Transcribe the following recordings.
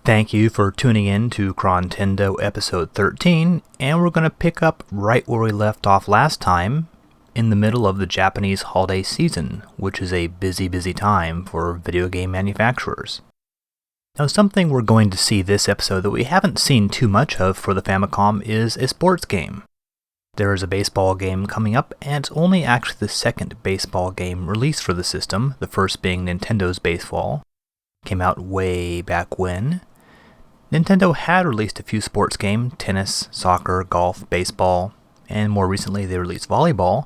Thank you for tuning in to Chrontendo episode 13, and we're going to pick up right where we left off last time, in the middle of the Japanese holiday season, which is a busy time for video game manufacturers. Now, something we're going to see this episode that we haven't seen too much of for the Famicom is a sports game. There is a baseball game coming up, and it's only actually the second baseball game released for the system, the first being Nintendo's Baseball. Came out way back when. Nintendo had released a few sports games, tennis, soccer, golf, baseball, and more recently they released volleyball.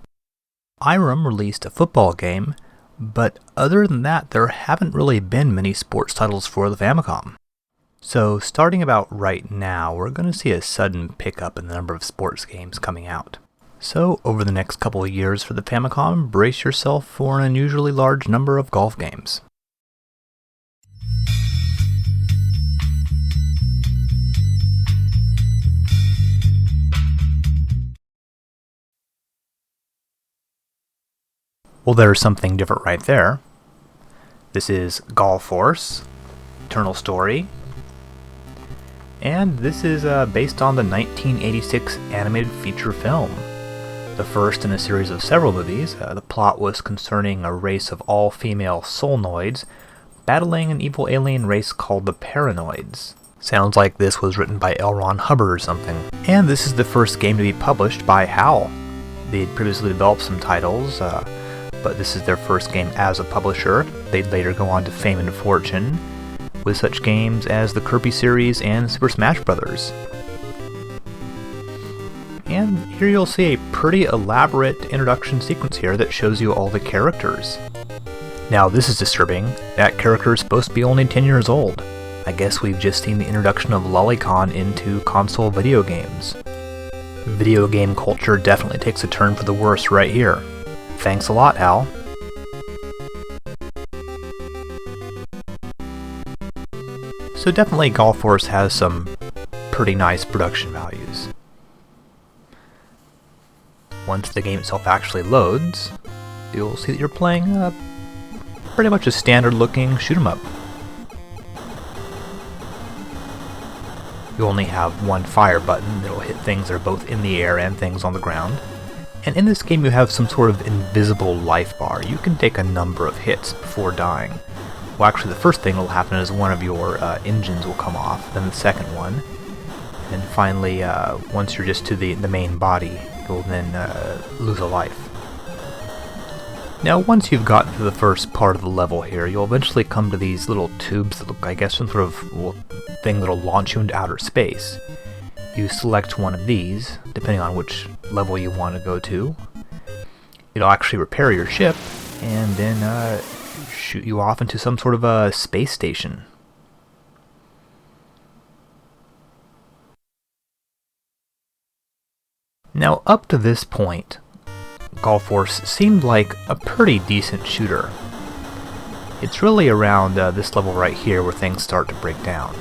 Irem released a football game, but other than that there haven't really been many sports titles for the Famicom. So starting about right now, we're going to see a sudden pickup in the number of sports games coming out. So over the next couple of years for the Famicom, brace yourself for an unusually large number of golf games. Well, there's something different right there. This is Gall Force, Eternal Story, and this is based on the 1986 animated feature film, the first in a series of several movies. The plot was concerning a race of all-female solnoids battling an evil alien race called the Paranoids. Sounds like this was written by L. Ron Hubbard or something. And this is the first game to be published by HAL. They had previously developed some titles, but this is their first game as a publisher. They'd later go on to fame and fortune with such games as the Kirby series and Super Smash Bros. And here you'll see a pretty elaborate introduction sequence here that shows you all the characters. Now this is disturbing. That character is supposed to be only 10 years old. I guess we've just seen the introduction of Lolicon into console video games. Video game culture definitely takes a turn for the worse right here. Thanks a lot, Hal. So definitely Gall Force has some pretty nice production values. Once the game itself actually loads, you'll see that you're playing pretty much a standard looking shoot 'em up. You only have one fire button that'll hit things that are both in the air and things on the ground. And in this game you have some sort of invisible life bar. You can take a number of hits before dying. Well, actually the first thing that will happen is one of your engines will come off, then the second one, and finally once you're just to the main body, you'll then lose a life. Now once you've gotten to the first part of the level here, you'll eventually come to these little tubes that look, I guess, some sort of thing that'll launch you into outer space. You select one of these, depending on which level you want to go to. It'll actually repair your ship, and then shoot you off into some sort of a space station. Now up to this point, Gall Force seemed like a pretty decent shooter. It's really around this level right here where things start to break down.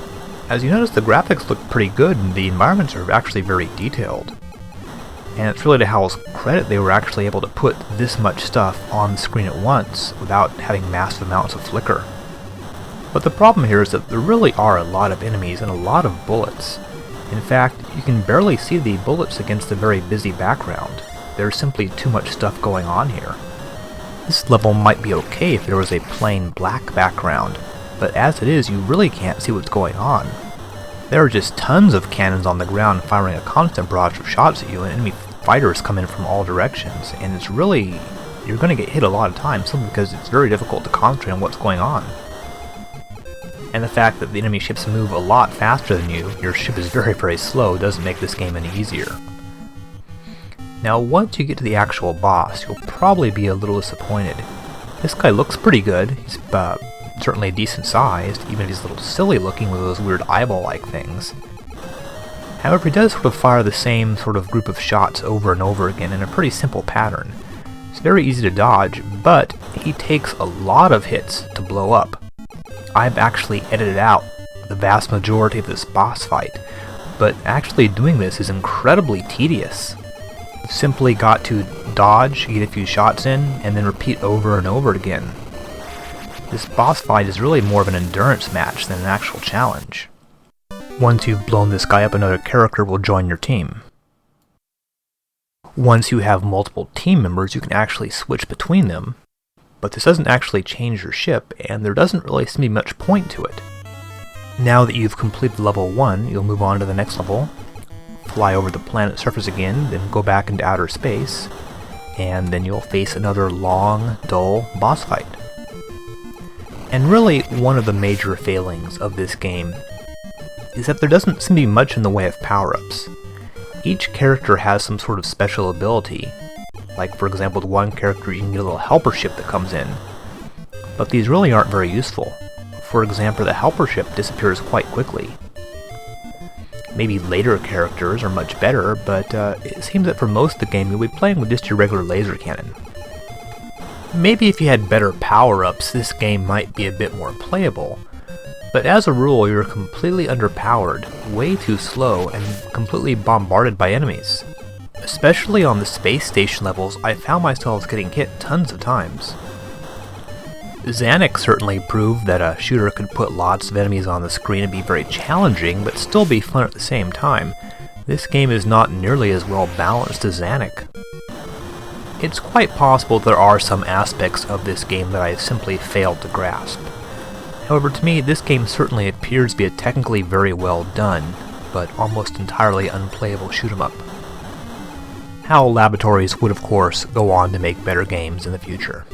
As you notice, the graphics look pretty good and the environments are actually very detailed. And it's really to HAL's credit they were actually able to put this much stuff on the screen at once without having massive amounts of flicker. But the problem here is that there really are a lot of enemies and a lot of bullets. In fact, you can barely see the bullets against a very busy background. There's simply too much stuff going on here. This level might be okay if there was a plain black background, but as it is, you really can't see what's going on. There are just tons of cannons on the ground firing a constant barrage of shots at you, and enemy fighters come in from all directions, and it's really, you're going to get hit a lot of times simply because it's very difficult to concentrate on what's going on. And the fact that the enemy ships move a lot faster than you, your ship is very slow, doesn't make this game any easier. Now once you get to the actual boss, you'll probably be a little disappointed. This guy looks pretty good. He's certainly decent sized, even if he's a little silly looking with those weird eyeball-like things. However, he does sort of fire the same sort of group of shots over and over again in a pretty simple pattern. It's very easy to dodge, but he takes a lot of hits to blow up. I've actually edited out the vast majority of this boss fight, but actually doing this is incredibly tedious. You've simply got to dodge, get a few shots in, and then repeat over and over again. This boss fight is really more of an endurance match than an actual challenge. Once you've blown this guy up, another character will join your team. Once you have multiple team members, you can actually switch between them, but this doesn't actually change your ship, and there doesn't really seem to be much point to it. Now that you've completed level 1, you'll move on to the next level, fly over the planet's surface again, then go back into outer space, and then you'll face another long, dull boss fight. And really, one of the major failings of this game is that there doesn't seem to be much in the way of power-ups. Each character has some sort of special ability. Like, for example, with one character you can get a little helper ship that comes in. But these really aren't very useful. For example, the helper ship disappears quite quickly. Maybe later characters are much better, but it seems that for most of the game you'll be playing with just your regular laser cannon. Maybe if you had better power-ups, this game might be a bit more playable. But as a rule, you're completely underpowered, way too slow, and completely bombarded by enemies. Especially on the space station levels, I found myself getting hit tons of times. Zanuck certainly proved that a shooter could put lots of enemies on the screen and be very challenging, but still be fun at the same time. This game is not nearly as well balanced as Zanuck. It's quite possible there are some aspects of this game that I simply failed to grasp. However, to me, this game certainly appears to be a technically very well done, but almost entirely unplayable shoot-'em-up. HAL Laboratories would of course go on to make better games in the future.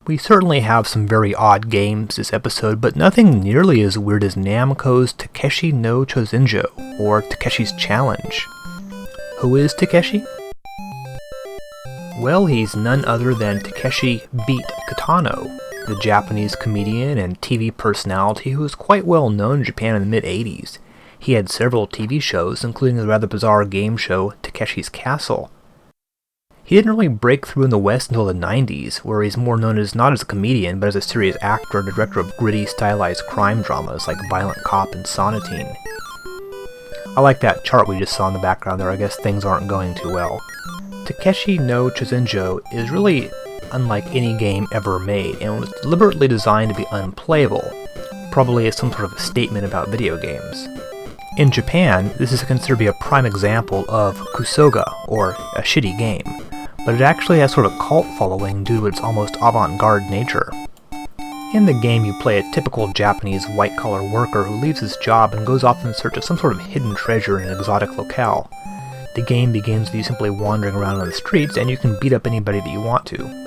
We certainly have some very odd games this episode, but nothing nearly as weird as Namco's Takeshi no Chousenjo, or Takeshi's Challenge. Who is Takeshi? Well, he's none other than Takeshi Beat Kitano, the Japanese comedian and TV personality who was quite well known in Japan in the mid-80s. He had several TV shows, including the rather bizarre game show Takeshi's Castle. He didn't really break through in the West until the 90s, where he's more known as not as a comedian, but as a serious actor and director of gritty, stylized crime dramas like Violent Cop and Sonatine. I like that chart we just saw in the background there. I guess things aren't going too well. Takeshi no Chousenjo is really unlike any game ever made, and was deliberately designed to be unplayable, probably as some sort of a statement about video games. In Japan, this is considered to be a prime example of kusoga, or a shitty game, but it actually has sort of cult following due to its almost avant-garde nature. In the game, you play a typical Japanese white-collar worker who leaves his job and goes off in search of some sort of hidden treasure in an exotic locale. The game begins with you simply wandering around on the streets, and you can beat up anybody that you want to.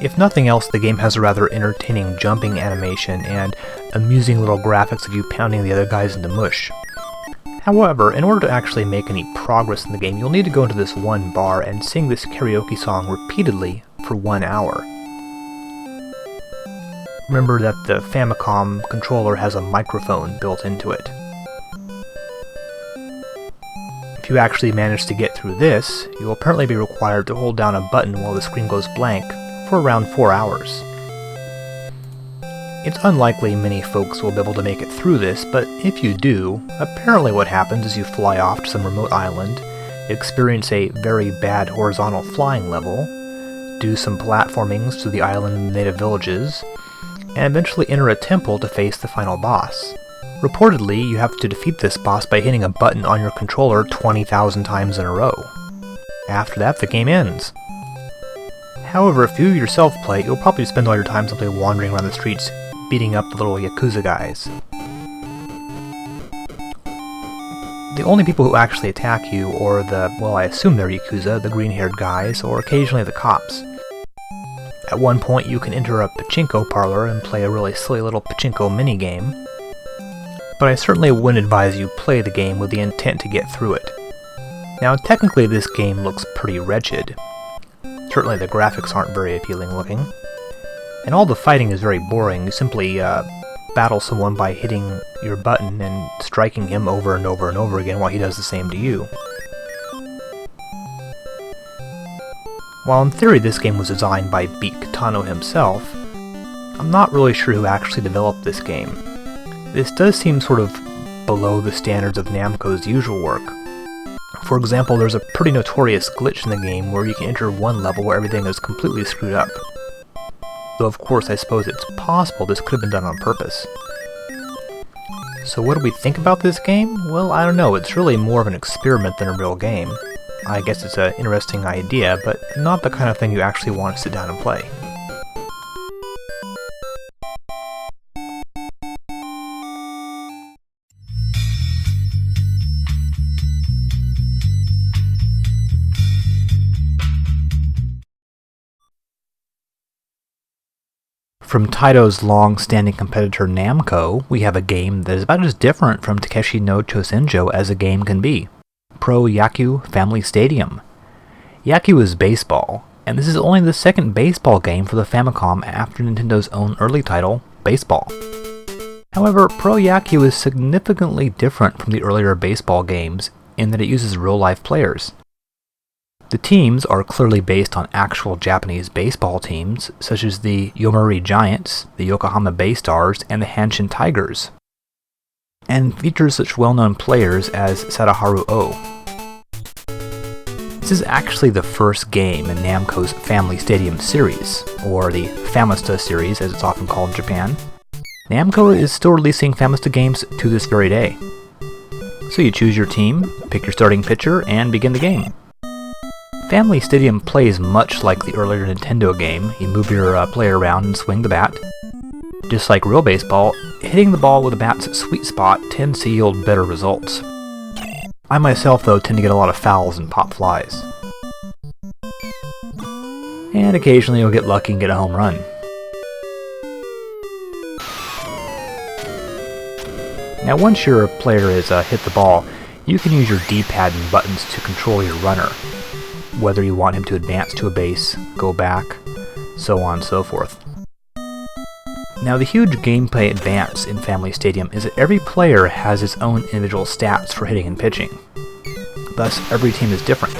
If nothing else, the game has a rather entertaining jumping animation and amusing little graphics of you pounding the other guys into mush. However, in order to actually make any progress in the game, you'll need to go into this one bar and sing this karaoke song repeatedly for 1 hour. Remember that the Famicom controller has a microphone built into it. If you actually manage to get through this, you'll apparently be required to hold down a button while the screen goes blank for around 4 hours. It's unlikely many folks will be able to make it through this, but if you do, apparently what happens is you fly off to some remote island, experience a very bad horizontal flying level, do some platformings to the island and the native villages, and eventually enter a temple to face the final boss. Reportedly, you have to defeat this boss by hitting a button on your controller 20,000 times in a row. After that, the game ends. However, if you yourself play, you'll probably spend all your time simply wandering around the streets, beating up the little Yakuza guys. The only people who actually attack you are the, well, I assume they're Yakuza, the green-haired guys, or occasionally the cops. At one point you can enter a pachinko parlor and play a really silly little pachinko minigame, but I certainly wouldn't advise you play the game with the intent to get through it. Now, technically this game looks pretty wretched. Certainly the graphics aren't very appealing looking. And all the fighting is very boring. You simply battle someone by hitting your button and striking him over and over and over again while he does the same to you. While in theory this game was designed by Beat Kitano himself, I'm not really sure who actually developed this game. This does seem sort of below the standards of Namco's usual work. For example, there's a pretty notorious glitch in the game where you can enter one level where everything is completely screwed up. Though of course I suppose it's possible this could have been done on purpose. So what do we think about this game? Well, I don't know, it's really more of an experiment than a real game. I guess it's an interesting idea, but not the kind of thing you actually want to sit down and play. From Taito's long-standing competitor Namco, we have a game that is about as different from Takeshi no Chousenjo as a game can be. Pro Yakyu Family Stadium. Yakyu is baseball, and this is only the second baseball game for the Famicom after Nintendo's own early title, Baseball. However, Pro Yakyu is significantly different from the earlier baseball games in that it uses real-life players. The teams are clearly based on actual Japanese baseball teams, such as the Yomiuri Giants, the Yokohama Bay Stars, and the Hanshin Tigers, and features such well-known players as Sadaharu Oh. This is actually the first game in Namco's Family Stadium series, or the Famista series as it's often called in Japan. Namco is still releasing Famista games to this very day. So you choose your team, pick your starting pitcher, and begin the game. Family Stadium plays much like the earlier Nintendo game. You move your player around and swing the bat. Just like real baseball, hitting the ball with the bat's sweet spot tends to yield better results. I myself, though, tend to get a lot of fouls and pop flies. And occasionally you'll get lucky and get a home run. Now once your player has hit the ball, you can use your D-pad and buttons to control your runner, whether you want him to advance to a base, go back, so on and so forth. Now the huge gameplay advance in Family Stadium is that every player has its own individual stats for hitting and pitching. Thus, every team is different.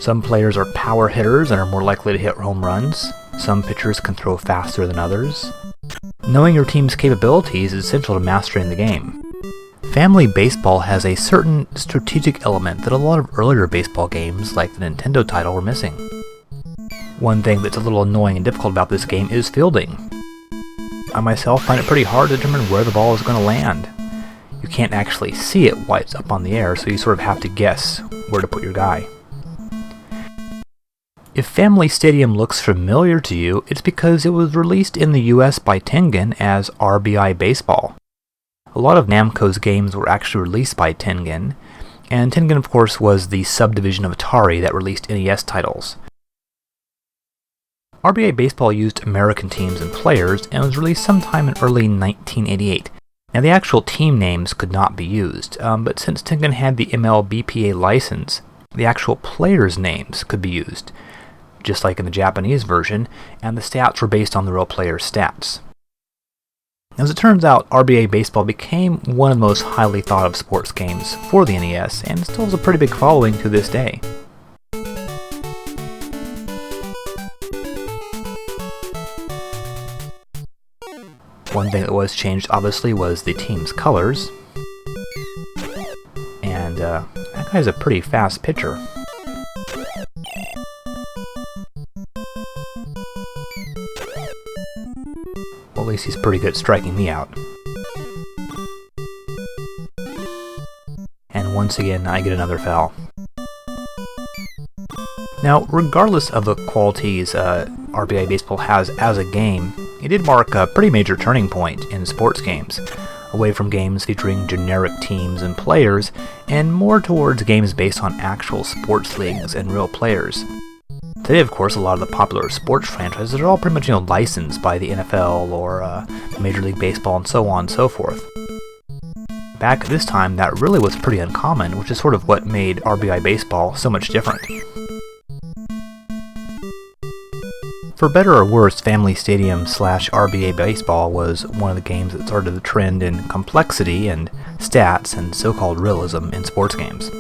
Some players are power hitters and are more likely to hit home runs. Some pitchers can throw faster than others. Knowing your team's capabilities is essential to mastering the game. Family Baseball has a certain strategic element that a lot of earlier baseball games, like the Nintendo title, were missing. One thing that's a little annoying and difficult about this game is fielding. I myself find it pretty hard to determine where the ball is going to land. You can't actually see it while it's up on the air, so you sort of have to guess where to put your guy. If Family Stadium looks familiar to you, it's because it was released in the US by Tengen as RBI Baseball. A lot of Namco's games were actually released by Tengen, and Tengen of course was the subdivision of Atari that released NES titles. RBI Baseball used American teams and players, and was released sometime in early 1988. Now the actual team names could not be used, but since Tengen had the MLBPA license, the actual players' names could be used, just like in the Japanese version, and the stats were based on the real players' stats. As it turns out, RBI Baseball became one of the most highly thought of sports games for the NES, and still has a pretty big following to this day. One thing that was changed, obviously, was the team's colors. And that guy's a pretty fast pitcher. Well, at least he's pretty good at striking me out. And once again, I get another foul. Now, regardless of the qualities RBI Baseball has as a game, it did mark a pretty major turning point in sports games, away from games featuring generic teams and players, and more towards games based on actual sports leagues and real players. Today, of course, a lot of the popular sports franchises are all pretty much licensed by the NFL or Major League Baseball and so on and so forth. Back at this time, that really was pretty uncommon, which is sort of what made RBI Baseball so much different. For better or worse, Family Stadium / RBI Baseball was one of the games that started the trend in complexity and stats and so-called realism in sports games.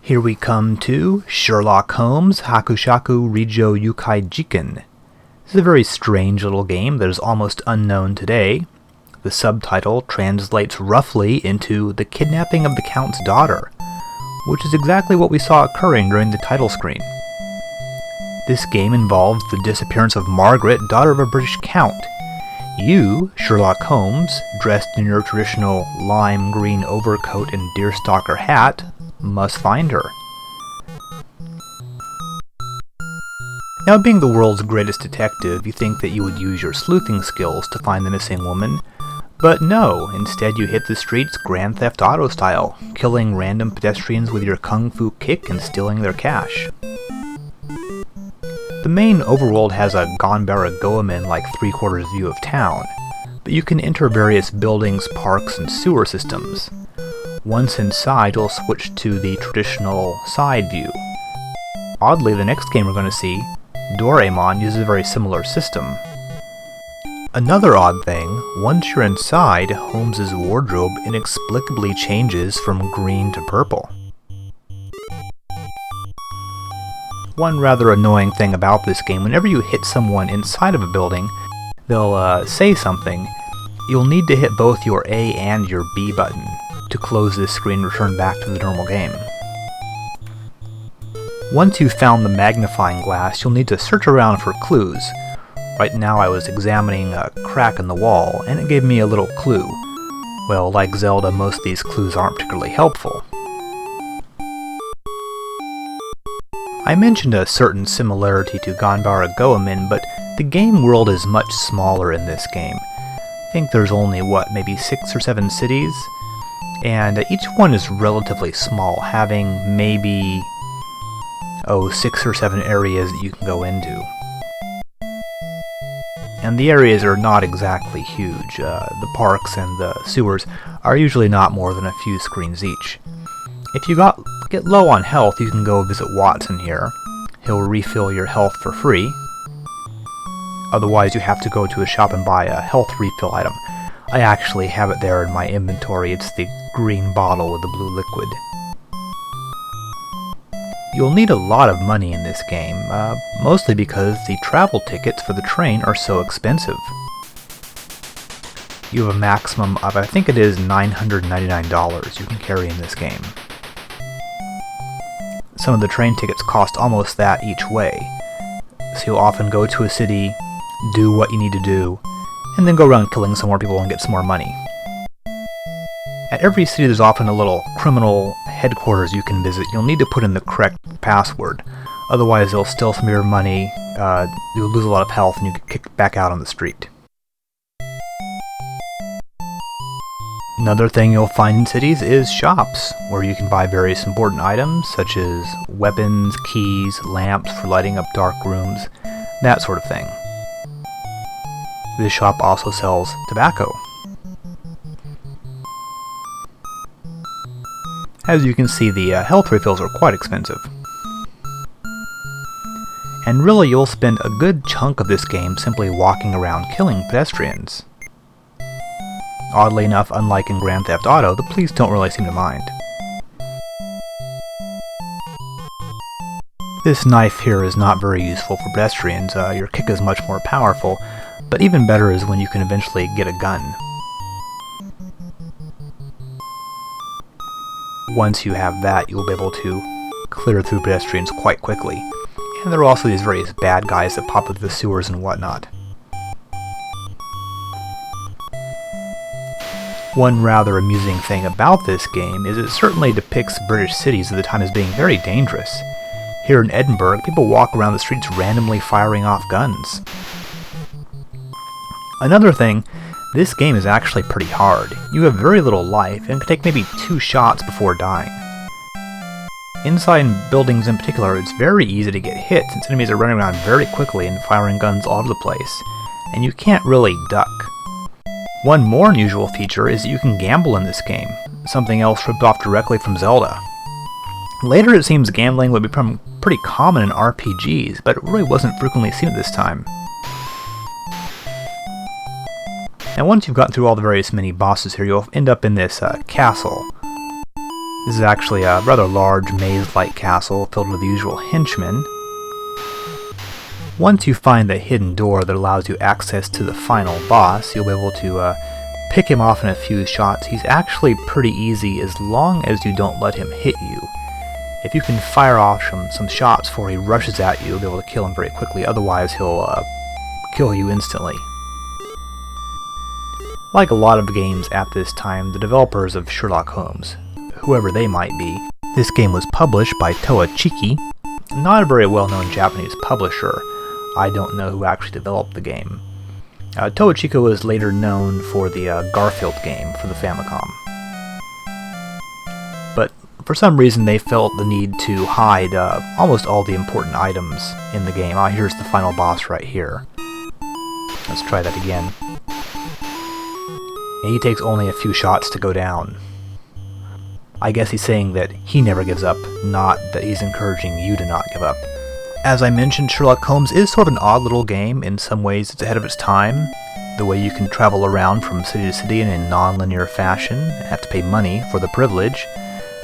Here we come to Sherlock Holmes, Hakushaku, Reijou, Yuukai, Jiken. This is a very strange little game that is almost unknown today. The subtitle translates roughly into The Kidnapping of the Count's Daughter, which is exactly what we saw occurring during the title screen. This game involves the disappearance of Margaret, daughter of a British count. You, Sherlock Holmes, dressed in your traditional lime green overcoat and deerstalker hat, must find her. Now, being the world's greatest detective, you think that you would use your sleuthing skills to find the missing woman, but no, instead you hit the streets Grand Theft Auto style, killing random pedestrians with your kung fu kick and stealing their cash. The main overworld has a Ganbara Goemon-like three-quarters view of town, but you can enter various buildings, parks, and sewer systems. Once inside, you'll switch to the traditional side view. Oddly, the next game we're going to see, Doreamon, uses a very similar system. Another odd thing, once you're inside, Holmes' wardrobe inexplicably changes from green to purple. One rather annoying thing about this game, whenever you hit someone inside of a building, they'll say something. You'll need to hit both your A and your B button to close this screen and return back to the normal game. Once you've found the magnifying glass, you'll need to search around for clues. Right now I was examining a crack in the wall, and it gave me a little clue. Well, like Zelda, most of these clues aren't particularly helpful. I mentioned a certain similarity to Ganbara Goemon, but the game world is much smaller in this game. I think there's only, maybe 6 or 7 cities? And each one is relatively small, having maybe, 6 or 7 areas that you can go into. And the areas are not exactly huge. The parks and the sewers are usually not more than a few screens each. If you get low on health, you can go visit Watson here. He'll refill your health for free. Otherwise, you have to go to a shop and buy a health refill item. I actually have it there in my inventory. It's the green bottle with the blue liquid. You'll need a lot of money in this game, mostly because the travel tickets for the train are so expensive. You have a maximum of, I think it is $999 you can carry in this game. Some of the train tickets cost almost that each way, so you'll often go to a city, do what you need to do, and then go around killing some more people and get some more money. At every city there's often a little criminal headquarters you can visit. You'll need to put in the correct password, otherwise they'll steal some of your money, you'll lose a lot of health, and you get kicked back out on the street. Another thing you'll find in cities is shops, where you can buy various important items such as weapons, keys, lamps for lighting up dark rooms, that sort of thing. This shop also sells tobacco. As you can see, the health refills are quite expensive. And really, you'll spend a good chunk of this game simply walking around killing pedestrians. Oddly enough, unlike in Grand Theft Auto, the police don't really seem to mind. This knife here is not very useful for pedestrians. Your kick is much more powerful, but even better is when you can eventually get a gun. Once you have that, you'll be able to clear through pedestrians quite quickly. And there are also these various bad guys that pop up the sewers and whatnot. One rather amusing thing about this game is it certainly depicts British cities at the time as being very dangerous. Here in Edinburgh, people walk around the streets randomly firing off guns. Another thing, this game is actually pretty hard. You have very little life and can take maybe 2 shots before dying. Inside buildings in particular, it's very easy to get hit since enemies are running around very quickly and firing guns all over the place, and you can't really duck. One more unusual feature is that you can gamble in this game, something else ripped off directly from Zelda. Later it seems gambling would become pretty common in RPGs, but it really wasn't frequently seen at this time. Now once you've gotten through all the various mini bosses here, you'll end up in this castle. This is actually a rather large maze-like castle filled with the usual henchmen. Once you find the hidden door that allows you access to the final boss, you'll be able to pick him off in a few shots. He's actually pretty easy as long as you don't let him hit you. If you can fire off some shots before he rushes at you, you'll be able to kill him very quickly, otherwise he'll kill you instantly. Like a lot of games at this time, the developers of Sherlock Holmes, whoever they might be, this game was published by Takeshi, not a very well-known Japanese publisher. I don't know who actually developed the game. Takeshi was later known for the Garfield game for the Famicom. But for some reason they felt the need to hide almost all the important items in the game. Here's the final boss right here. Let's try that again. And he takes only a few shots to go down. I guess he's saying that he never gives up, not that he's encouraging you to not give up. As I mentioned, Sherlock Holmes is sort of an odd little game. In some ways it's ahead of its time. The way you can travel around from city to city in a non-linear fashion, and have to pay money for the privilege,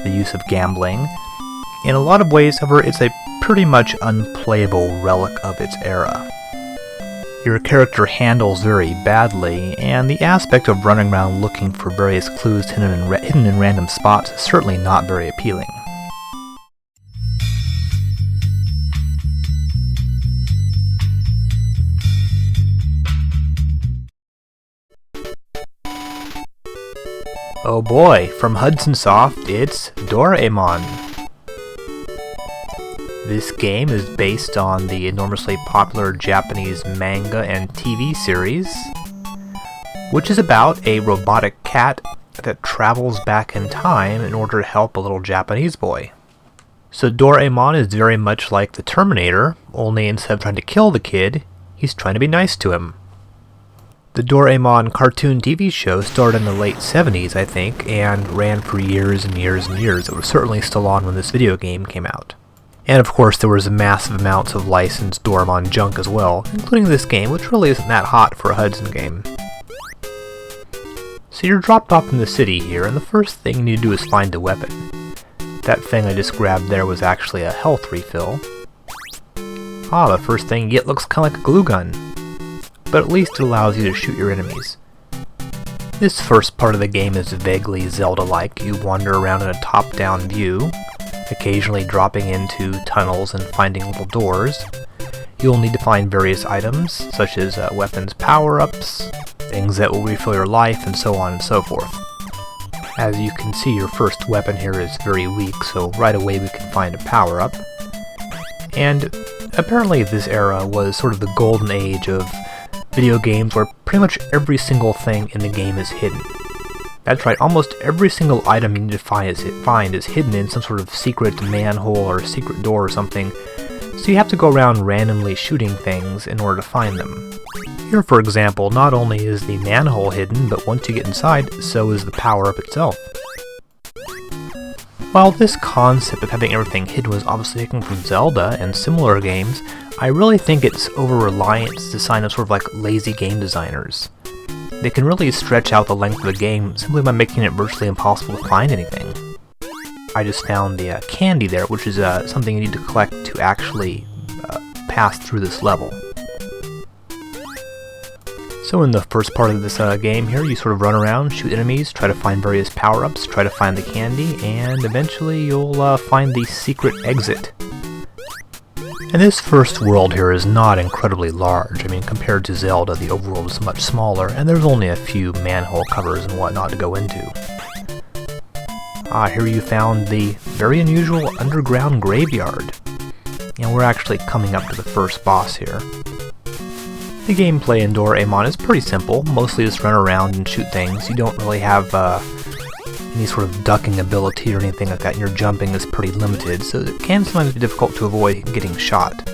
the use of gambling. In a lot of ways, however, it's a pretty much unplayable relic of its era. Your character handles very badly, and the aspect of running around looking for various clues hidden in random spots is certainly not very appealing. Oh boy, from Hudson Soft, it's Doreamon. This game is based on the enormously popular Japanese manga and TV series, which is about a robotic cat that travels back in time in order to help a little Japanese boy. So Doreamon is very much like the Terminator, only instead of trying to kill the kid, he's trying to be nice to him. The Doreamon cartoon TV show started in the late 70s, I think, and ran for years and years and years. It was certainly still on when this video game came out. And of course there was massive amounts of licensed Doreamon junk as well, including this game, which really isn't that hot for a Hudson game. So you're dropped off in the city here, and the first thing you need to do is find a weapon. That thing I just grabbed there was actually a health refill. The first thing you get looks kind of like a glue gun, but at least it allows you to shoot your enemies. This first part of the game is vaguely Zelda-like. You wander around in a top-down view, occasionally dropping into tunnels and finding little doors. You'll need to find various items, such as weapons power-ups, things that will refill your life, and so on and so forth. As you can see, your first weapon here is very weak, so right away we can find a power-up. And apparently this era was sort of the golden age of video games where pretty much every single thing in the game is hidden. That's right, almost every single item you need to find is hidden in some sort of secret manhole or secret door or something, so you have to go around randomly shooting things in order to find them. Here, for example, not only is the manhole hidden, but once you get inside, so is the power-up itself. While this concept of having everything hidden was obviously taken from Zelda and similar games, I really think it's over-reliance to sign of sort of like lazy game designers. They can really stretch out the length of the game simply by making it virtually impossible to find anything. I just found the candy there, which is something you need to collect to actually pass through this level. So in the first part of this game here, you sort of run around, shoot enemies, try to find various power-ups, try to find the candy, and eventually you'll find the secret exit. And this first world here is not incredibly large. I mean, compared to Zelda, the overworld is much smaller, and there's only a few manhole covers and whatnot to go into. Here you found the very unusual underground graveyard. And we're actually coming up to the first boss here. The gameplay in Doreamon is pretty simple, mostly just run around and shoot things. You don't really have any sort of ducking ability or anything like that, and your jumping is pretty limited, so it can sometimes be difficult to avoid getting shot.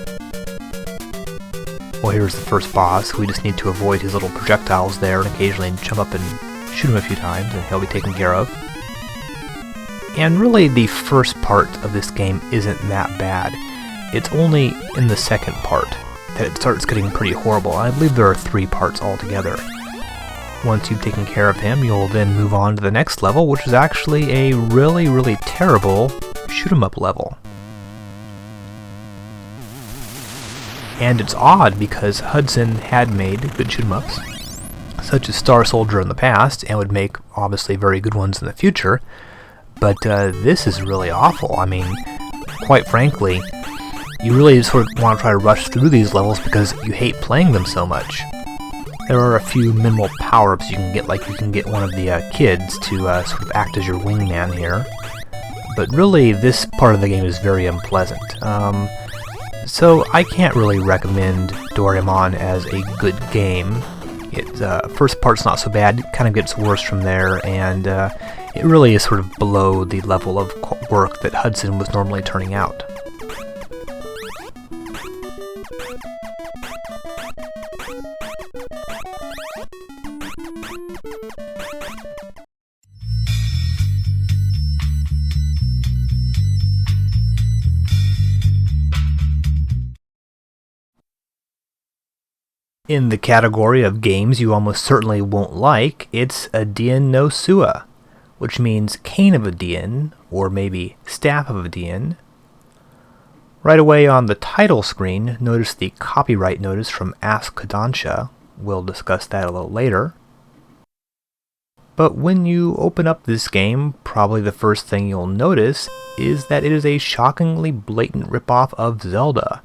Well, here's the first boss. We just need to avoid his little projectiles there and occasionally jump up and shoot him a few times, and he'll be taken care of. And really, the first part of this game isn't that bad. It's only in the second part that it starts getting pretty horrible. I believe there are 3 parts altogether. Once you've taken care of him, you'll then move on to the next level, which is actually a really terrible shoot-'em-up level. And it's odd because Hudson had made good shoot-'em-ups, such as Star Soldier in the past, and would make obviously very good ones in the future, but this is really awful. I mean, quite frankly, you really sort of want to try to rush through these levels because you hate playing them so much. There are a few minimal power-ups you can get, like you can get one of the kids to sort of act as your wingman here, but really this part of the game is very unpleasant. So I can't really recommend Doreamon as a good game. First part's not so bad, it kind of gets worse from there, and it really is sort of below the level of work that Hudson was normally turning out. In the category of games you almost certainly won't like, it's Adian no Tsue, which means cane of Adian, or maybe staff of Adian. Right away on the title screen, notice the copyright notice from Ask Kodansha. We'll discuss that a little later. But when you open up this game, probably the first thing you'll notice is that it is a shockingly blatant ripoff of Zelda.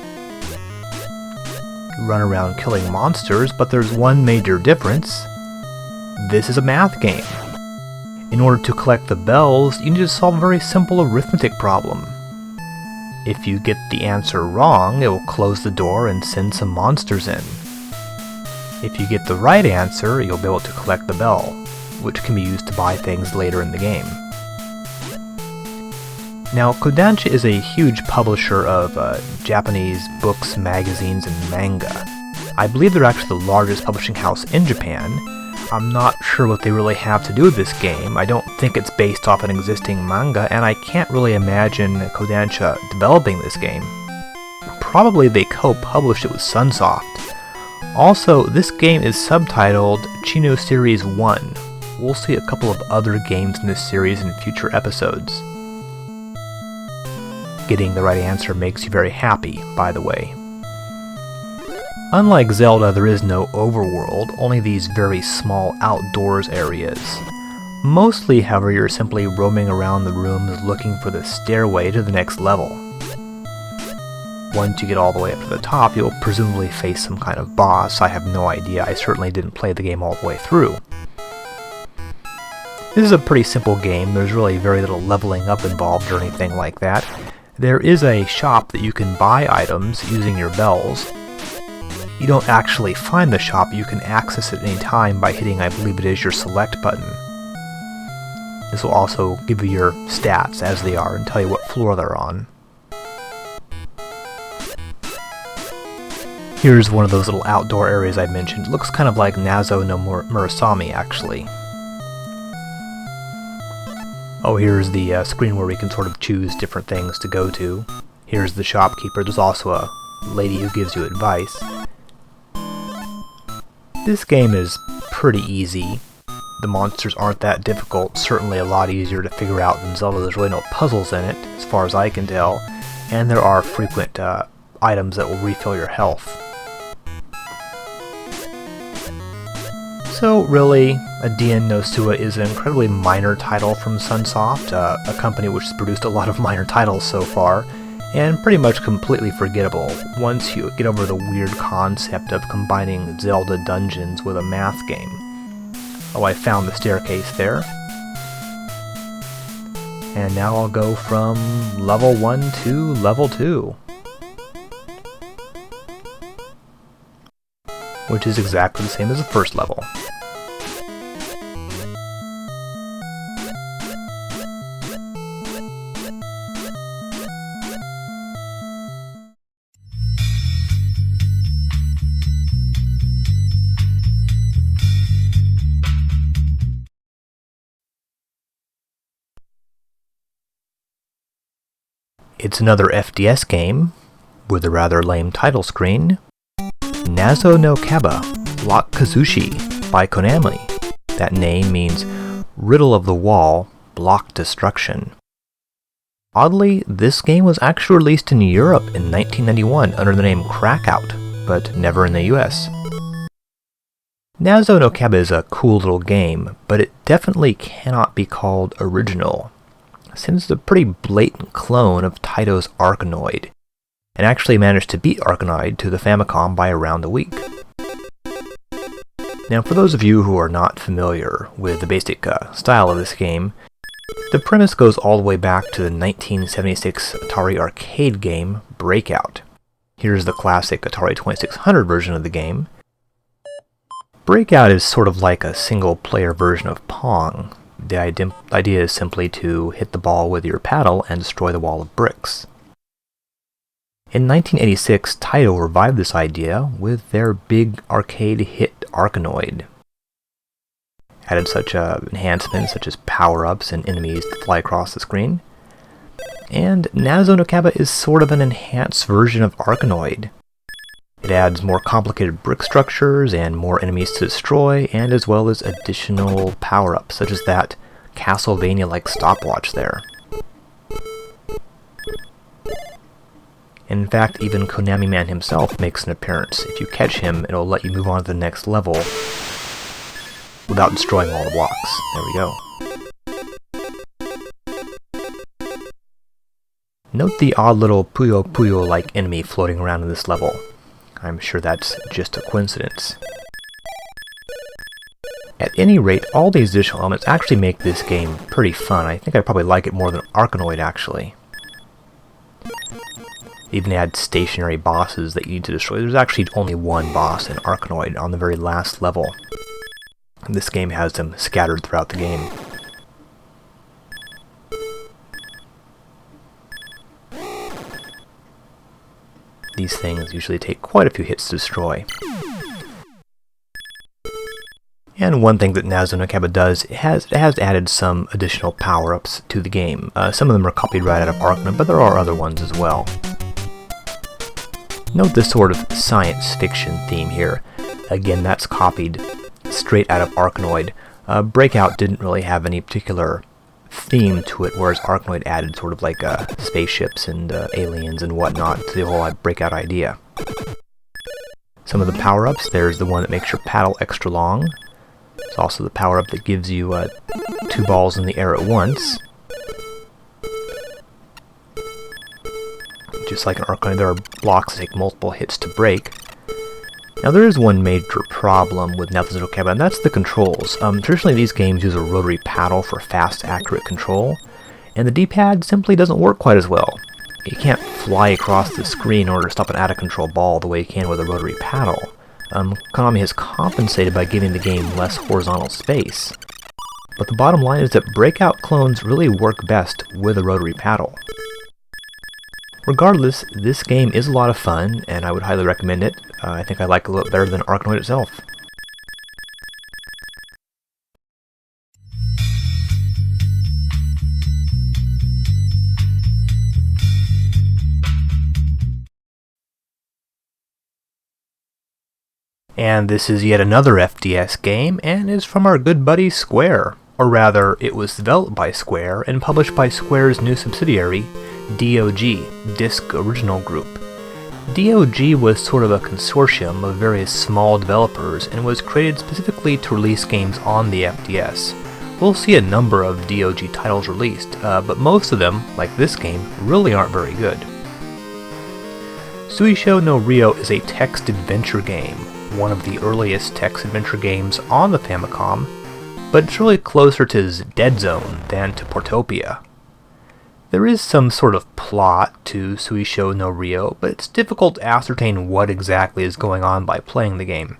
Run around killing monsters, but there's one major difference. This is a math game. In order to collect the bells, you need to solve a very simple arithmetic problem. If you get the answer wrong, it will close the door and send some monsters in. If you get the right answer, you'll be able to collect the bell, which can be used to buy things later in the game. Now, Kodansha is a huge publisher of Japanese books, magazines, and manga. I believe they're actually the largest publishing house in Japan. I'm not sure what they really have to do with this game. I don't think it's based off an existing manga, and I can't really imagine Kodansha developing this game. Probably they co-published it with Sunsoft. Also, this game is subtitled Chino Series 1. We'll see a couple of other games in this series in future episodes. Getting the right answer makes you very happy, by the way. Unlike Zelda, there is no overworld, only these very small outdoors areas. Mostly, however, you're simply roaming around the rooms looking for the stairway to the next level. Once you get all the way up to the top, you'll presumably face some kind of boss. I have no idea. I certainly didn't play the game all the way through. This is a pretty simple game. There's really very little leveling up involved or anything like that. There is a shop that you can buy items using your bells. You don't actually find the shop, you can access it at any time by hitting, I believe it is, your select button. This will also give you your stats as they are and tell you what floor they're on. Here's one of those little outdoor areas I mentioned. It looks kind of like Nazo no Murasami, actually. Oh, here's the screen where we can sort of choose different things to go to. Here's the shopkeeper. There's also a lady who gives you advice. This game is pretty easy. The monsters aren't that difficult, certainly a lot easier to figure out than Zelda. There's really no puzzles in it, as far as I can tell, and there are frequent items that will refill your health. So really, Adian no Tsue is an incredibly minor title from Sunsoft, a company which has produced a lot of minor titles so far, and pretty much completely forgettable once you get over the weird concept of combining Zelda dungeons with a math game. Oh, I found the staircase there. And now I'll go from level 1 to level 2. Which is exactly the same as the first level. It's another FDS game, with a rather lame title screen, Nazo no Kabe, Lock Kuzushi by Konami. That name means Riddle of the Wall, Block Destruction. Oddly, this game was actually released in Europe in 1991 under the name Crackout, but never in the US. Nazo no Kabe is a cool little game, but it definitely cannot be called original, since it's a pretty blatant clone of Taito's Arkanoid, and actually managed to beat Arkanoid to the Famicom by around a week. Now, for those of you who are not familiar with the basic style of this game, the premise goes all the way back to the 1976 Atari arcade game, Breakout. Here's the classic Atari 2600 version of the game. Breakout is sort of like a single-player version of Pong. The idea is simply to hit the ball with your paddle and destroy the wall of bricks. In 1986, Taito revived this idea with their big arcade hit Arkanoid. Added such enhancements such as power-ups and enemies that fly across the screen. And Nazo no Kabe is sort of an enhanced version of Arkanoid. It adds more complicated brick structures and more enemies to destroy, and as well as additional power-ups such as that Castlevania-like stopwatch there. In fact, even Konami Man himself makes an appearance. If you catch him, it'll let you move on to the next level without destroying all the blocks. There we go. Note the odd little Puyo Puyo-like enemy floating around in this level. I'm sure that's just a coincidence. At any rate, all these additional elements actually make this game pretty fun. I think I'd probably like it more than Arkanoid, actually. Even add stationary bosses that you need to destroy. There's actually only one boss in Arkanoid on the very last level. This game has them scattered throughout the game. These things usually take quite a few hits to destroy. And one thing that Nazo no Kabe does, it has added some additional power-ups to the game. Some of them are copied right out of Arkanoid, but there are other ones as well. Note this sort of science fiction theme here. Again, that's copied straight out of Arkanoid. Breakout didn't really have any particular theme to it, whereas Arkanoid added sort of like spaceships and aliens and whatnot to the whole Breakout idea. Some of the power-ups, there's the one that makes your paddle extra long. It's also the power-up that gives you 2 balls in the air at once. Just like in Arkanoid, there are blocks that take multiple hits to break. Now there is one major problem with Nazo no Kabe, and that's the controls. Traditionally these games use a rotary paddle for fast, accurate control, and the D-pad simply doesn't work quite as well. You can't fly across the screen in order to stop an out-of-control ball the way you can with a rotary paddle. Konami has compensated by giving the game less horizontal space. But the bottom line is that Breakout clones really work best with a rotary paddle. Regardless, this game is a lot of fun, and I would highly recommend it. I think I like it a little better than Arkanoid itself. And this is yet another FDS game, and is from our good buddy Square. Or rather, it was developed by Square and published by Square's new subsidiary, DOG, Disc Original Group. DOG was sort of a consortium of various small developers and was created specifically to release games on the FDS. We'll see a number of DOG titles released, but most of them, like this game, really aren't very good. Suishou no Ryuu is a text adventure game, one of the earliest text adventure games on the Famicom, but it's really closer to Dead Zone than to Portopia. There is some sort of plot to Suishou no Ryuu, but it's difficult to ascertain what exactly is going on by playing the game.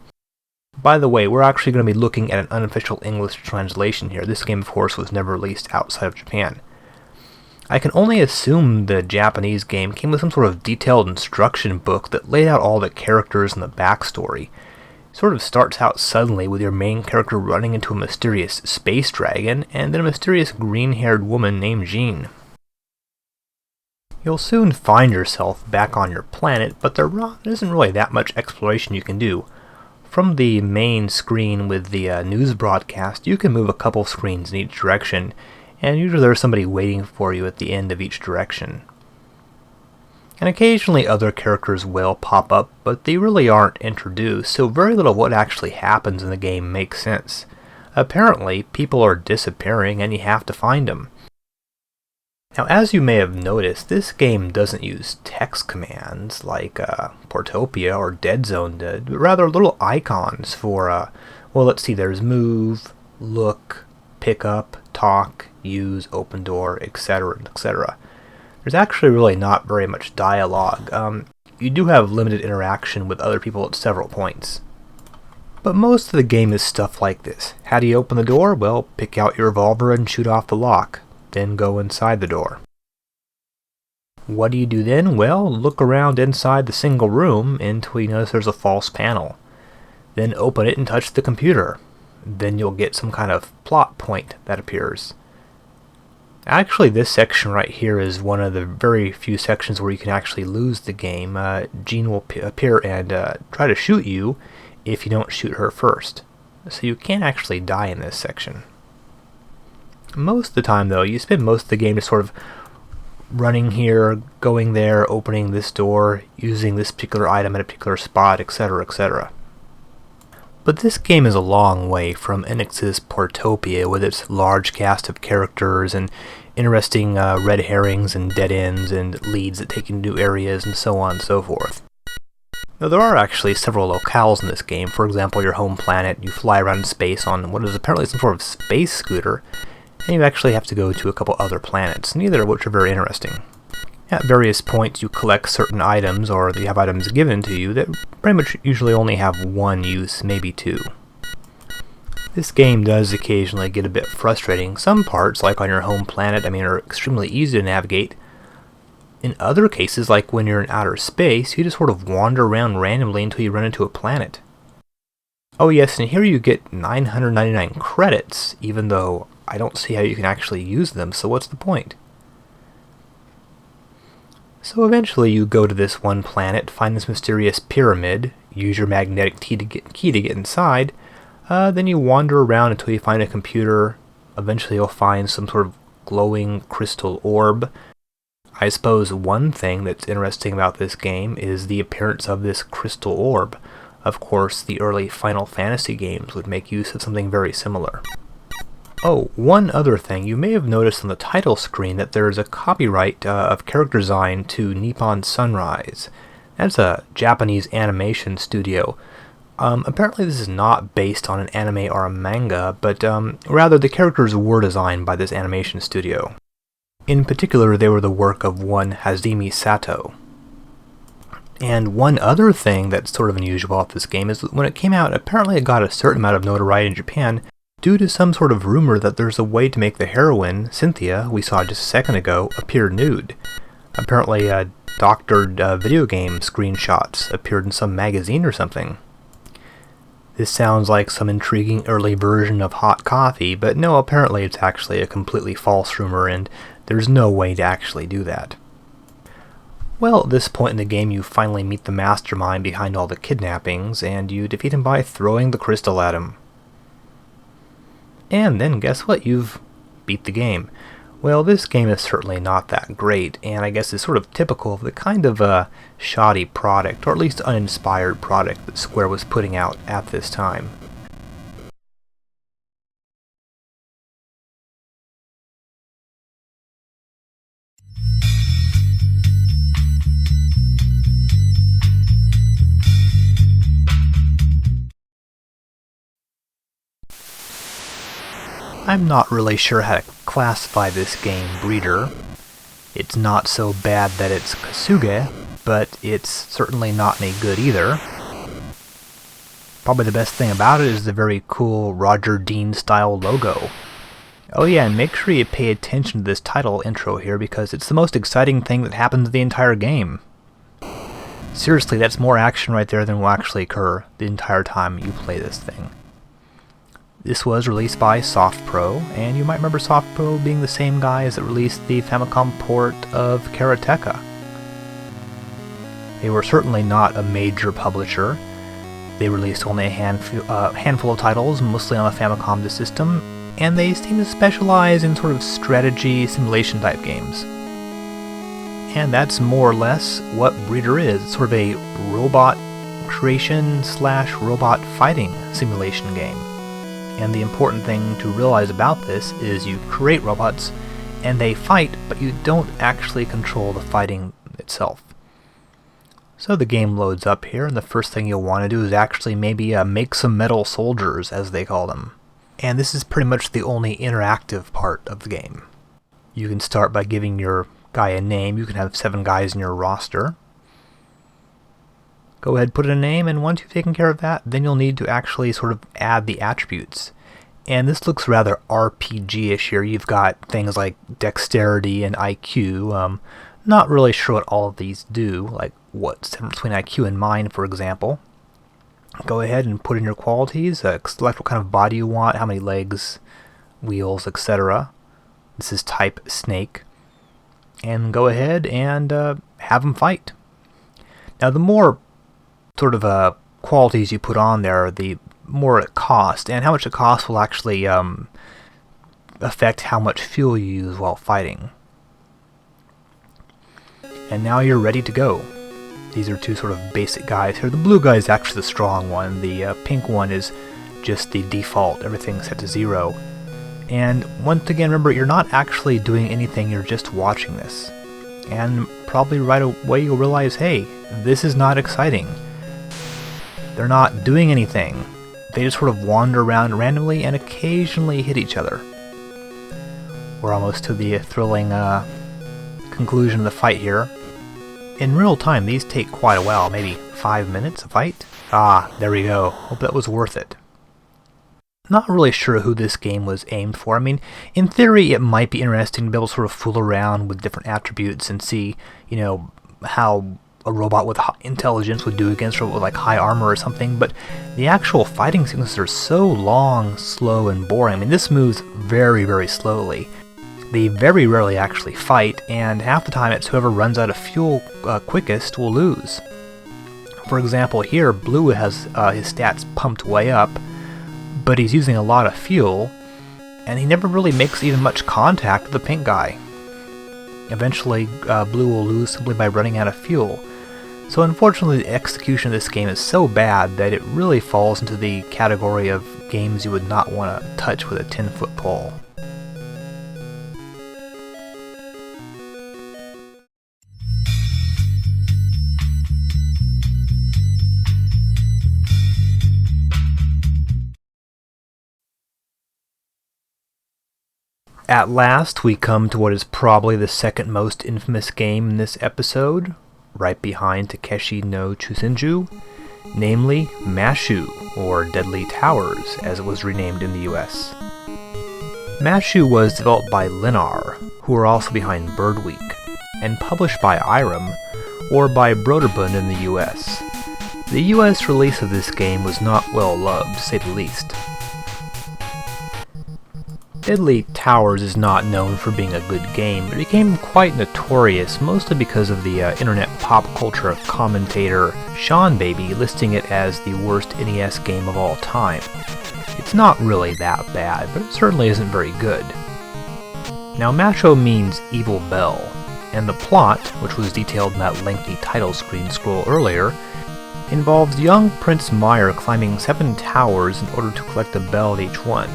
By the way, we're actually going to be looking at an unofficial English translation here. This game, of course, was never released outside of Japan. I can only assume the Japanese game came with some sort of detailed instruction book that laid out all the characters and the backstory. It sort of starts out suddenly with your main character running into a mysterious space dragon, and then a mysterious green-haired woman named Jean. You'll soon find yourself back on your planet, but there isn't really that much exploration you can do. from the main screen with the news broadcast, you can move a couple screens in each direction, and usually there's somebody waiting for you at the end of each direction. And occasionally other characters will pop up, but they really aren't introduced, so very little of what actually happens in the game makes sense. Apparently, people are disappearing and you have to find them. Now, as you may have noticed, this game doesn't use text commands like Portopia or Dead Zone did, but rather little icons for, well, let's see, there's move, look, pick up, talk, use, open door, etc., etc. There's actually really not very much dialogue. You do have limited interaction with other people at several points. But most of the game is stuff like this. How do you open the door? Well, pick out your revolver and shoot off the lock. Then go inside the door. What do you do then? Well, look around inside the single room until you notice there's a false panel. Then open it and touch the computer. Then you'll get some kind of plot point that appears. Actually, this section right here is one of the very few sections where you can actually lose the game. Jean will appear and try to shoot you if you don't shoot her first. So you can't actually die in this section. Most of the time, though, you spend most of the game just sort of running here, going there, opening this door, using this particular item at a particular spot, etc., etc. But this game is a long way from Enix's Portopia with its large cast of characters and interesting red herrings and dead ends and leads that take you to new areas and so on and so forth. Now, there are actually several locales in this game. For example, your home planet, you fly around in space on what is apparently some sort of space scooter, and you actually have to go to a couple other planets, neither of which are very interesting. At various points you collect certain items, or you have items given to you that pretty much usually only have one use, maybe two. This game does occasionally get a bit frustrating. Some parts, like on your home planet, are extremely easy to navigate. In other cases, like when you're in outer space, you just sort of wander around randomly until you run into a planet. Oh yes, and here you get 999 credits, even though I don't see how you can actually use them, so what's the point? So eventually you go to this one planet, find this mysterious pyramid, use your magnetic key to get inside, then you wander around until you find a computer. Eventually you'll find some sort of glowing crystal orb. I suppose one thing that's interesting about this game is the appearance of this crystal orb. Of course, the early Final Fantasy games would make use of something very similar. Oh, one other thing, you may have noticed on the title screen that there is a copyright of character design to Nippon Sunrise. That's a Japanese animation studio. Apparently this is not based on an anime or a manga, but rather the characters were designed by this animation studio. In particular, they were the work of one Hazumi Sato. And one other thing that's sort of unusual about this game is that when it came out, apparently it got a certain amount of notoriety in Japan due to some sort of rumor that there's a way to make the heroine, Cynthia, we saw just a second ago, appear nude. Apparently doctored video game screenshots appeared in some magazine or something. This sounds like some intriguing early version of hot coffee, but no, apparently it's actually a completely false rumor and there's no way to actually do that. Well, at this point in the game you finally meet the mastermind behind all the kidnappings, and you defeat him by throwing the crystal at him. And then guess what? You've beat the game. Well, this game is certainly not that great, and I guess it's sort of typical of the kind of shoddy product, or at least uninspired product that Square was putting out at this time. I'm not really sure how to classify this game breeder. It's not so bad that it's Kasuge, but it's certainly not any good either. Probably the best thing about it is the very cool Roger Dean style logo. Oh yeah, and make sure you pay attention to this title intro here because it's the most exciting thing that happens in the entire game. Seriously, that's more action right there than will actually occur the entire time you play this thing. This was released by SoftPro, and you might remember SoftPro being the same guys that released the Famicom port of Karateka. They were certainly not a major publisher. They released only a handful of titles, mostly on the Famicom system, and they seem to specialize in sort of strategy simulation type games. And that's more or less what Breeder is. It's sort of a robot creation / robot fighting simulation game. And the important thing to realize about this is you create robots and they fight, but you don't actually control the fighting itself. So the game loads up here, and the first thing you'll want to do is actually maybe make some metal soldiers, as they call them. And this is pretty much the only interactive part of the game. You can start by giving your guy a name. You can have 7 guys in your roster. Go ahead, put in a name, and once you've taken care of that, then you'll need to actually sort of add the attributes. And this looks rather RPG-ish here. You've got things like dexterity and IQ. Not really sure what all of these do, like what's the difference between IQ and mind, for example. Go ahead and put in your qualities, select what kind of body you want, how many legs, wheels, etc. This is type snake. And go ahead and have them fight. Now the more sort of qualities you put on there, the more it costs, and how much it costs will actually affect how much fuel you use while fighting. And now you're ready to go. These are 2 sort of basic guys here. The blue guy is actually the strong one. The pink one is just the default. Everything's set to 0. And once again, remember, you're not actually doing anything, you're just watching this. And probably right away you'll realize, hey, this is not exciting. They're not doing anything. They just sort of wander around randomly and occasionally hit each other. We're almost to the thrilling conclusion of the fight here. In real time, these take quite a while, maybe 5 minutes a fight. Ah, there we go. Hope that was worth it. Not really sure who this game was aimed for. I mean, in theory, it might be interesting to be able to sort of fool around with different attributes and see, you know, how a robot with intelligence would do against a robot with like high armor or something, but the actual fighting sequences are so long, slow, and boring. I mean, this moves very, very slowly. They very rarely actually fight, and half the time it's whoever runs out of fuel quickest will lose. For example, here, Blue has his stats pumped way up, but he's using a lot of fuel, and he never really makes even much contact with the pink guy. Eventually, Blue will lose simply by running out of fuel. So unfortunately, the execution of this game is so bad that it really falls into the category of games you would not want to touch with a 10-foot pole. At last, we come to what is probably the second most infamous game in this episode, right behind Takeshi no Chousenjou, namely Mashou, or Deadly Towers, as it was renamed in the US. Mashou was developed by Linar, who are also behind Bird Week, and published by Irem, or by Broderbund in the US. The US release of this game was not well loved, to say the least. Deadly Towers is not known for being a good game, but it became quite notorious, mostly because of the internet pop culture commentator Sean Baby listing it as the worst NES game of all time. It's not really that bad, but it certainly isn't very good. Now, Mashou means Evil Bell, and the plot, which was detailed in that lengthy title screen scroll earlier, involves young Prince Meyer climbing 7 towers in order to collect a bell at each one.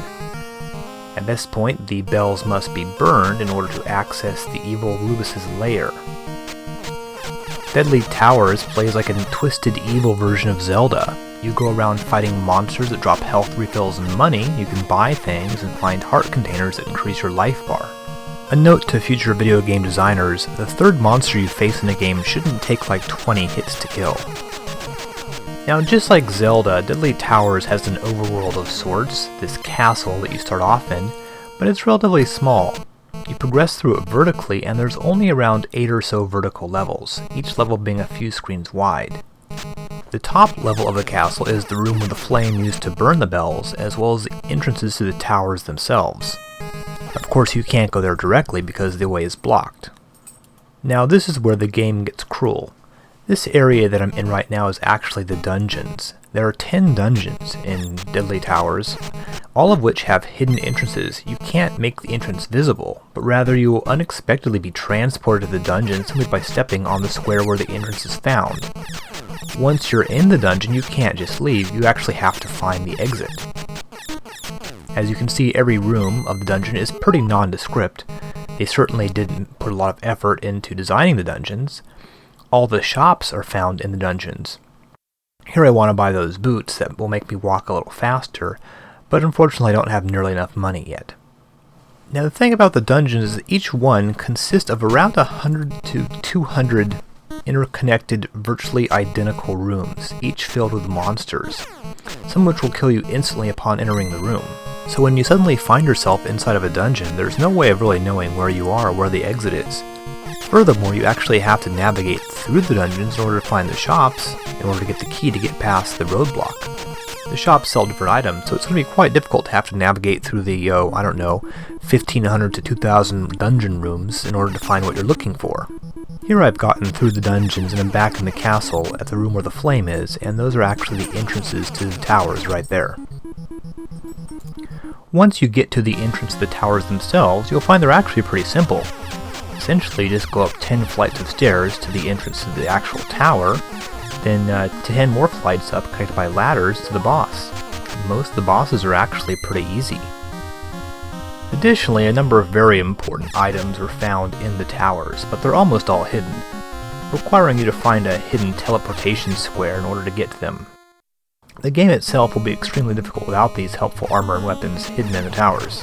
At this point, the bells must be burned in order to access the evil Rubus's lair. Deadly Towers plays like a twisted evil version of Zelda. You go around fighting monsters that drop health refills and money, you can buy things, and find heart containers that increase your life bar. A note to future video game designers, the third monster you face in a game shouldn't take like 20 hits to kill. Now, just like Zelda, Deadly Towers has an overworld of sorts, this castle that you start off in, but it's relatively small. You progress through it vertically, and there's only around 8 or so vertical levels, each level being a few screens wide. The top level of the castle is the room with the flame used to burn the bells, as well as the entrances to the towers themselves. Of course, you can't go there directly because the way is blocked. Now, this is where the game gets cruel. This area that I'm in right now is actually the dungeons. There are 10 dungeons in Deadly Towers, all of which have hidden entrances. You can't make the entrance visible, but rather you will unexpectedly be transported to the dungeon simply by stepping on the square where the entrance is found. Once you're in the dungeon, you can't just leave, you actually have to find the exit. As you can see, every room of the dungeon is pretty nondescript. They certainly didn't put a lot of effort into designing the dungeons. All the shops are found in the dungeons. Here I want to buy those boots that will make me walk a little faster, but unfortunately I don't have nearly enough money yet. Now the thing about the dungeons is that each one consists of around 100 to 200 interconnected, virtually identical rooms, each filled with monsters, some of which will kill you instantly upon entering the room. So when you suddenly find yourself inside of a dungeon, there's no way of really knowing where you are or where the exit is. Furthermore, you actually have to navigate through the dungeons in order to find the shops, in order to get the key to get past the roadblock. The shops sell different items, so it's going to be quite difficult to have to navigate through the, 1,500 to 2,000 dungeon rooms in order to find what you're looking for. Here I've gotten through the dungeons and I'm back in the castle at the room where the flame is, and those are actually the entrances to the towers right there. Once you get to the entrance to the towers themselves, you'll find they're actually pretty simple. Essentially, you just go up 10 flights of stairs to the entrance to the actual tower, then 10 more flights up connected by ladders to the boss. Most of the bosses are actually pretty easy. Additionally, a number of very important items are found in the towers, but they're almost all hidden, requiring you to find a hidden teleportation square in order to get to them. The game itself will be extremely difficult without these helpful armor and weapons hidden in the towers.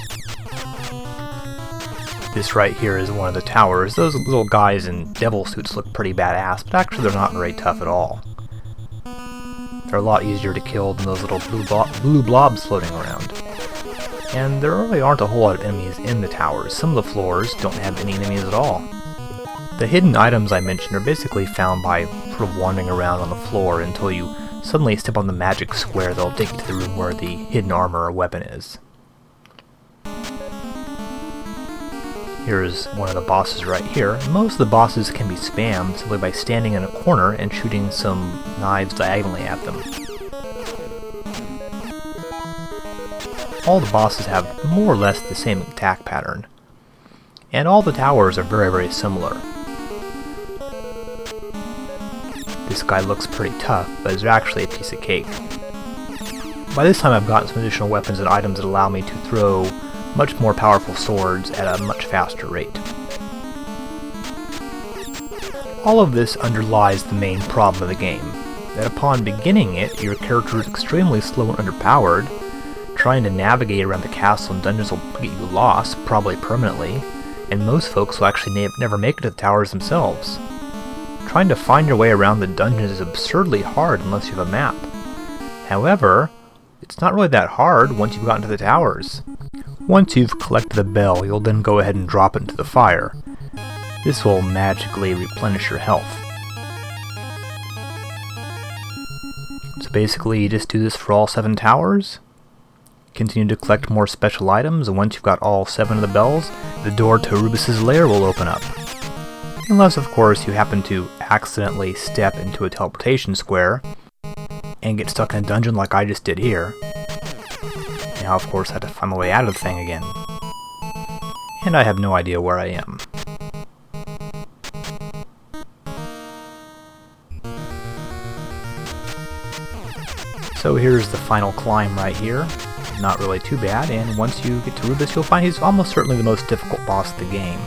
This right here is one of the towers. Those little guys in devil suits look pretty badass, but actually they're not very tough at all. They're a lot easier to kill than those little blue blobs floating around. And there really aren't a whole lot of enemies in the towers. Some of the floors don't have any enemies at all. The hidden items I mentioned are basically found by sort of wandering around on the floor until you suddenly step on the magic square that'll take you to the room where the hidden armor or weapon is. Here's one of the bosses right here. Most of the bosses can be spammed simply by standing in a corner and shooting some knives diagonally at them. All the bosses have more or less the same attack pattern, and all the towers are very, very similar. This guy looks pretty tough, but is actually a piece of cake. By this time I've gotten some additional weapons and items that allow me to throw much more powerful swords at a much faster rate. All of this underlies the main problem of the game, that upon beginning it, your character is extremely slow and underpowered. Trying to navigate around the castle and dungeons will get you lost, probably permanently, and most folks will actually never make it to the towers themselves. Trying to find your way around the dungeons is absurdly hard unless you have a map. However, it's not really that hard once you've gotten to the towers. Once you've collected the bell, you'll then go ahead and drop it into the fire. This will magically replenish your health. So basically you just do this for all 7 towers, continue to collect more special items, and once you've got all 7 of the bells, the door to Rubus's lair will open up. Unless, of course, you happen to accidentally step into a teleportation square and get stuck in a dungeon like I just did here. Now, of course, I have to find my way out of the thing again. And I have no idea where I am. So here's the final climb right here. Not really too bad, and once you get to Rubus, you'll find he's almost certainly the most difficult boss of the game.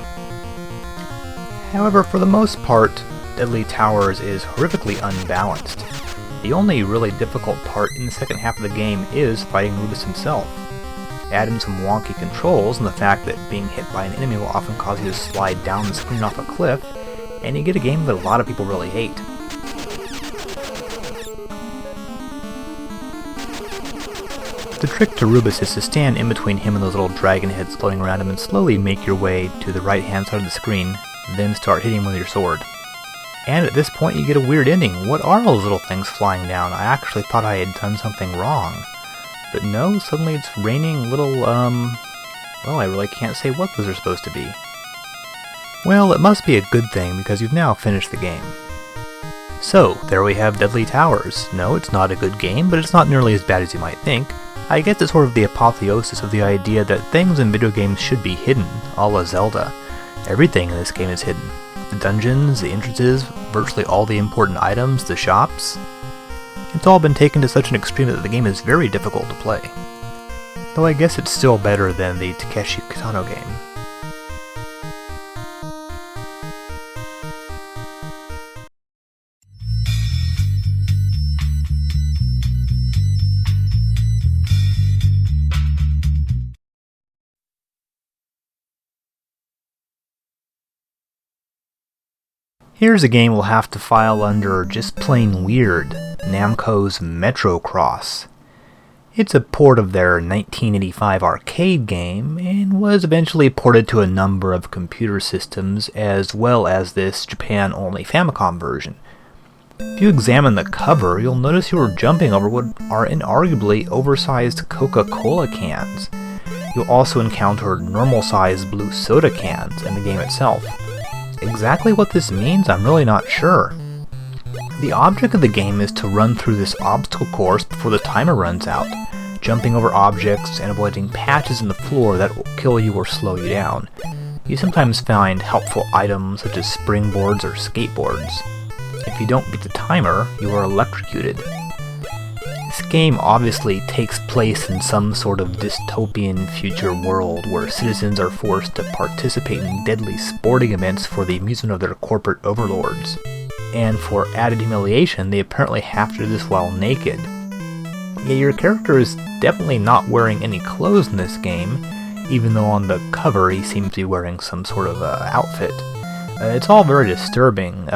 However, for the most part, Deadly Towers is horrifically unbalanced. The only really difficult part in the second half of the game is fighting Rubus himself. Add in some wonky controls and the fact that being hit by an enemy will often cause you to slide down the screen off a cliff, and you get a game that a lot of people really hate. The trick to Rubus is to stand in between him and those little dragon heads floating around him and slowly make your way to the right hand side of the screen, then start hitting him with your sword. And at this point you get a weird ending. What are those little things flying down? I actually thought I had done something wrong. But no, suddenly it's raining little, well, I really can't say what those are supposed to be. Well, it must be a good thing because you've now finished the game. So, there we have Deadly Towers. No, it's not a good game, but it's not nearly as bad as you might think. I guess it's sort of the apotheosis of the idea that things in video games should be hidden, a la Zelda. Everything in this game is hidden. The dungeons, the entrances, virtually all the important items, the shops. It's all been taken to such an extreme that the game is very difficult to play. Though I guess it's still better than the Takeshi Kitano game. Here's a game we'll have to file under just plain weird, Namco's Metrocross. It's a port of their 1985 arcade game, and was eventually ported to a number of computer systems, as well as this Japan-only Famicom version. If you examine the cover, you'll notice you are jumping over what are inarguably oversized Coca-Cola cans. You'll also encounter normal-sized blue soda cans in the game itself. Exactly what this means, I'm really not sure. The object of the game is to run through this obstacle course before the timer runs out, jumping over objects and avoiding patches in the floor that will kill you or slow you down. You sometimes find helpful items such as springboards or skateboards. If you don't beat the timer, you are electrocuted. This game obviously takes place in some sort of dystopian future world where citizens are forced to participate in deadly sporting events for the amusement of their corporate overlords. And for added humiliation, they apparently have to do this while naked. Yet your character is definitely not wearing any clothes in this game, even though on the cover he seems to be wearing some sort of outfit. It's all very disturbing.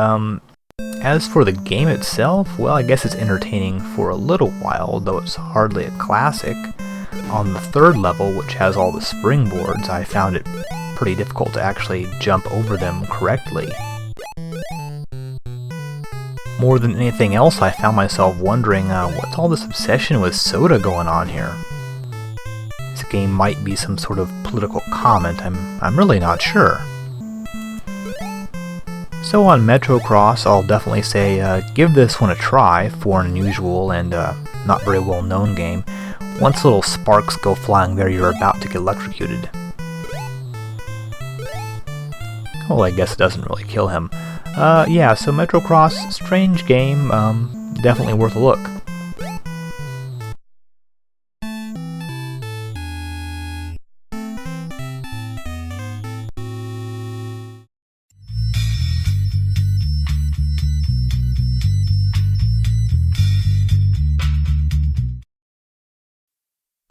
As for the game itself, well, I guess it's entertaining for a little while, though it's hardly a classic. On the third level, which has all the springboards, I found it pretty difficult to actually jump over them correctly. More than anything else, I found myself wondering, what's all this obsession with soda going on here? This game might be some sort of political comment, I'm really not sure. So on Metrocross, I'll definitely say give this one a try for an unusual and not very well known game. Once little sparks go flying there, you're about to get electrocuted. Well, I guess it doesn't really kill him. Yeah, so Metrocross, strange game, definitely worth a look.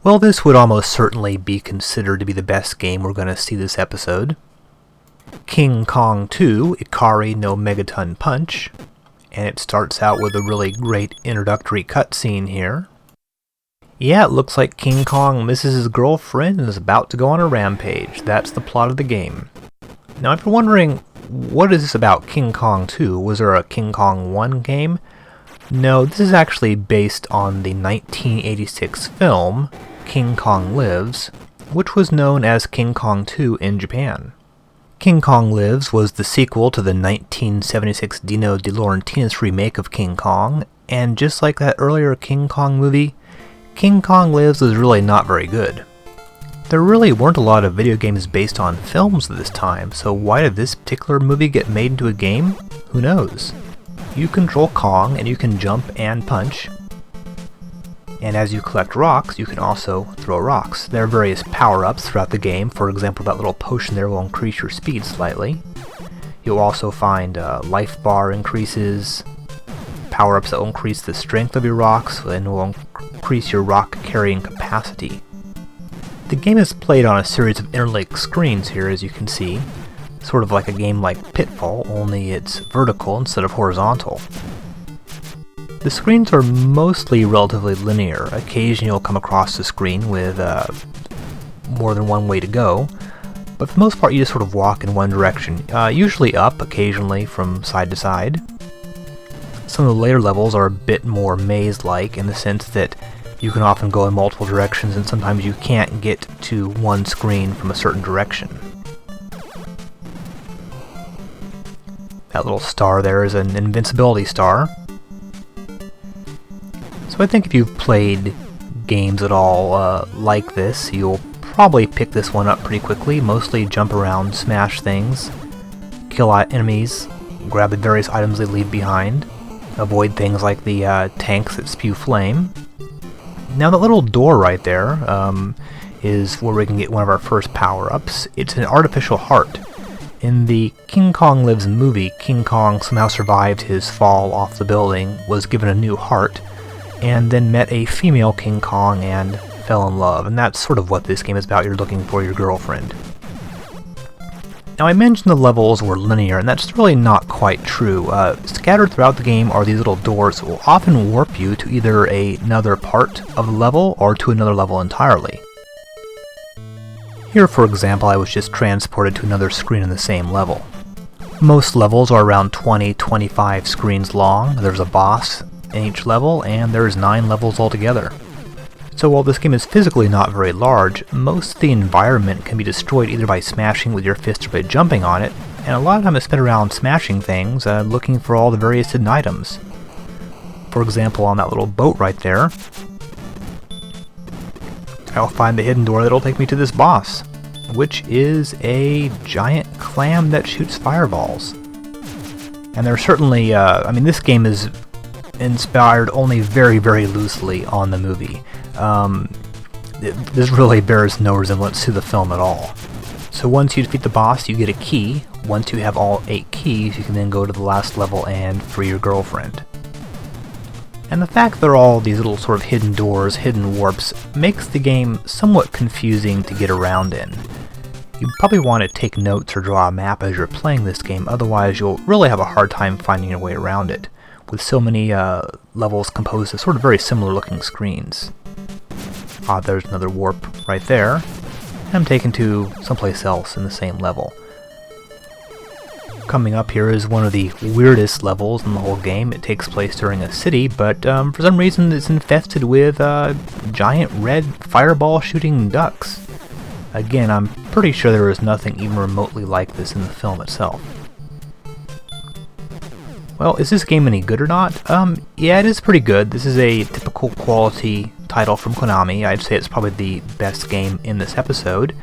Well, this would almost certainly be considered to be the best game we're going to see this episode. King Kong 2, Ikari no Megaton Punch, and it starts out with a really great introductory cutscene here. Yeah, it looks like King Kong misses his girlfriend and is about to go on a rampage. That's the plot of the game. Now, if you're wondering, what is this about King Kong 2? Was there a King Kong 1 game? No, this is actually based on the 1986 film, King Kong Lives, which was known as King Kong 2 in Japan. King Kong Lives was the sequel to the 1976 Dino De Laurentiis remake of King Kong, and just like that earlier King Kong movie, King Kong Lives was really not very good. There really weren't a lot of video games based on films at this time, so why did this particular movie get made into a game? Who knows? You control Kong, and you can jump and punch. And as you collect rocks, you can also throw rocks. There are various power-ups throughout the game. For example, that little potion there will increase your speed slightly. You'll also find life bar increases, power-ups that will increase the strength of your rocks, and will increase your rock carrying capacity. The game is played on a series of interlinked screens here, as you can see. Sort of like a game like Pitfall, only it's vertical instead of horizontal. The screens are mostly relatively linear. Occasionally you'll come across the screen with more than one way to go, but for the most part you just sort of walk in one direction, usually up, occasionally from side to side. Some of the later levels are a bit more maze-like in the sense that you can often go in multiple directions and sometimes you can't get to one screen from a certain direction. That little star there is an invincibility star. So I think if you've played games at all like this, you'll probably pick this one up pretty quickly. Mostly jump around, smash things, kill enemies, grab the various items they leave behind, avoid things like the tanks that spew flame. Now that little door right there is where we can get one of our first power-ups. It's an artificial heart. In the King Kong Lives movie, King Kong somehow survived his fall off the building, was given a new heart, and then met a female King Kong and fell in love. And that's sort of what this game is about. You're looking for your girlfriend. Now I mentioned the levels were linear, and that's really not quite true. Scattered throughout the game are these little doors that will often warp you to either another part of the level or to another level entirely. Here, for example, I was just transported to another screen in the same level. Most levels are around 20-25 screens long. There's a boss in each level, and there's 9 levels altogether. So while this game is physically not very large, most of the environment can be destroyed either by smashing with your fist or by jumping on it, and a lot of time is spent around smashing things, looking for all the various hidden items. For example, on that little boat right there, I'll find the hidden door that'll take me to this boss, which is a giant clam that shoots fireballs. And there's certainly, I mean, this game is inspired only very, very loosely on the movie. This really bears no resemblance to the film at all. So once you defeat the boss, you get a key. Once you have all 8 keys, you can then go to the last level and free your girlfriend. And the fact there are all these little sort of hidden doors, hidden warps, makes the game somewhat confusing to get around in. You probably want to take notes or draw a map as you're playing this game, otherwise you'll really have a hard time finding your way around it, with so many levels composed of sort of very similar looking screens. There's another warp right there, and I'm taken to someplace else in the same level. Coming up here is one of the weirdest levels in the whole game. It takes place during a city, but for some reason it's infested with giant red fireball shooting ducks. Again, I'm pretty sure there is nothing even remotely like this in the film itself. Well, is this game any good or not? Yeah, it is pretty good. This is a typical quality title from Konami. I'd say it's probably the best game in this episode.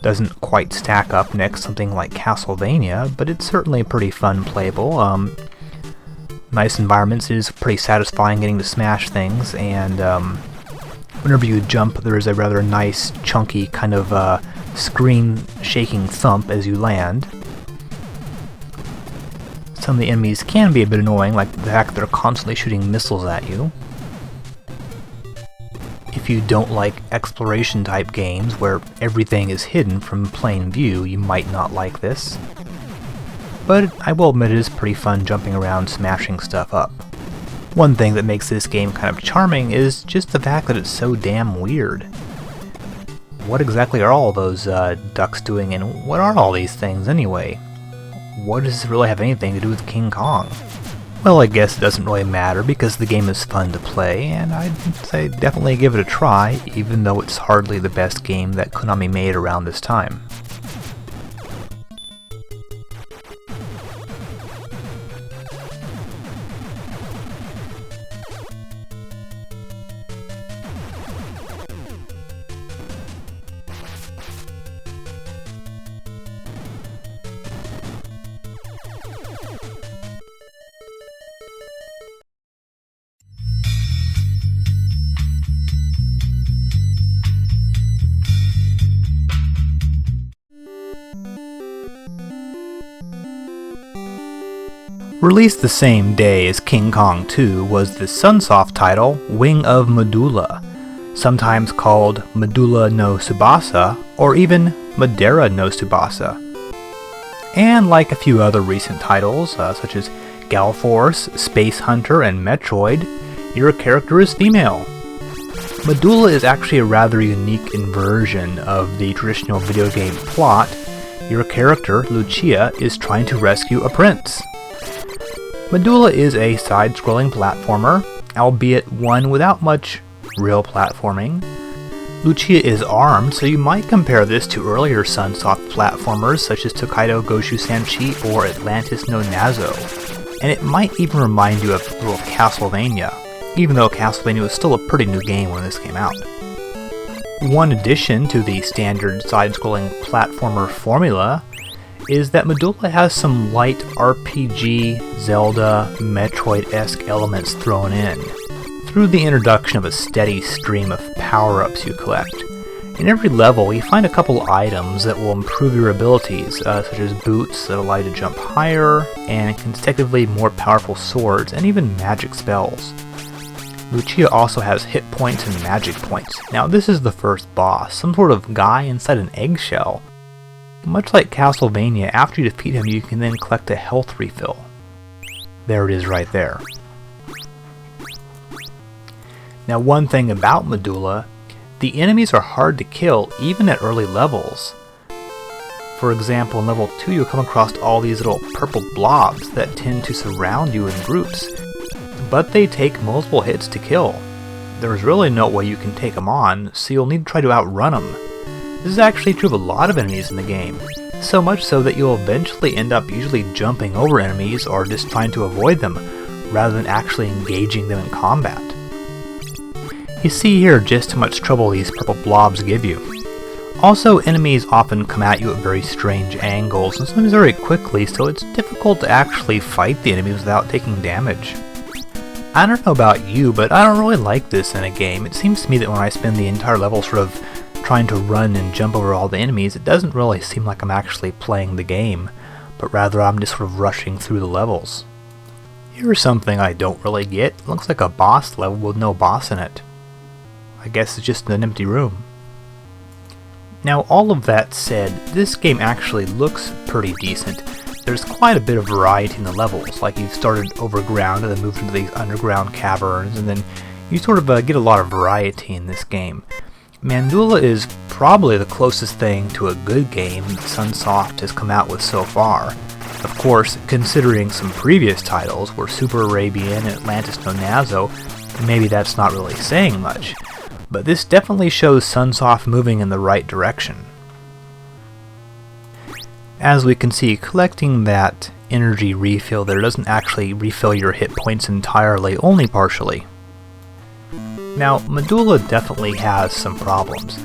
Doesn't quite stack up next to something like Castlevania, but it's certainly pretty fun playable. Nice environments. It is pretty satisfying getting to smash things, and whenever you jump, there is a rather nice, chunky kind of screen-shaking thump as you land. Some of the enemies can be a bit annoying, like the fact that they're constantly shooting missiles at you. If you don't like exploration type games where everything is hidden from plain view, you might not like this. But I will admit it is pretty fun jumping around smashing stuff up. One thing that makes this game kind of charming is just the fact that it's so damn weird. What exactly are all those ducks doing, and what are all these things anyway? What does this really have anything to do with King Kong? Well, I guess it doesn't really matter because the game is fun to play, and I'd say definitely give it a try, even though it's hardly the best game that Konami made around this time. Released the same day as King Kong 2 was the Sunsoft title Wing of Madoola, sometimes called Madoola no Tsubasa or even Madara no Tsubasa. And like a few other recent titles, such as Gall Force, Space Hunter, and Metroid, your character is female. Madoola is actually a rather unique inversion of the traditional video game plot. Your character, Lucia, is trying to rescue a prince. Madoola is a side-scrolling platformer, albeit one without much real platforming. Lucia is armed, so you might compare this to earlier Sunsoft platformers such as Tokaido Goshu Sanchi or Atlantis no Nazo, and it might even remind you of a little Castlevania, even though Castlevania was still a pretty new game when this came out. One addition to the standard side-scrolling platformer formula is that Madoola has some light RPG, Zelda, Metroid-esque elements thrown in, through the introduction of a steady stream of power-ups you collect. In every level, you find a couple items that will improve your abilities, such as boots that allow you to jump higher, and consecutively more powerful swords, and even magic spells. Lucia also has hit points and magic points. Now this is the first boss, some sort of guy inside an eggshell. Much like Castlevania, after you defeat him you can then collect a health refill. There it is right there. Now one thing about Madoola, the enemies are hard to kill even at early levels. For example, in level 2 you'll come across all these little purple blobs that tend to surround you in groups, but they take multiple hits to kill. There's really no way you can take them on, so you'll need to try to outrun them. This is actually true of a lot of enemies in the game, so much so that you'll eventually end up usually jumping over enemies or just trying to avoid them, rather than actually engaging them in combat. You see here just how much trouble these purple blobs give you. Also, enemies often come at you at very strange angles and sometimes very quickly, so it's difficult to actually fight the enemies without taking damage. I don't know about you, but I don't really like this in a game. It seems to me that when I spend the entire level sort of trying to run and jump over all the enemies, it doesn't really seem like I'm actually playing the game, but rather I'm just sort of rushing through the levels. Here's something I don't really get. It looks like a boss level with no boss in it. I guess it's just an empty room. Now all of that said, this game actually looks pretty decent. There's quite a bit of variety in the levels, like you've started overground and then moved into these underground caverns, and then you sort of get a lot of variety in this game. Madoola is probably the closest thing to a good game that Sunsoft has come out with so far. Of course, considering some previous titles were Super Arabian and Atlantis no Nazo, maybe that's not really saying much. But this definitely shows Sunsoft moving in the right direction. As we can see, collecting that energy refill there doesn't actually refill your hit points entirely, only partially. Now, Madoola definitely has some problems.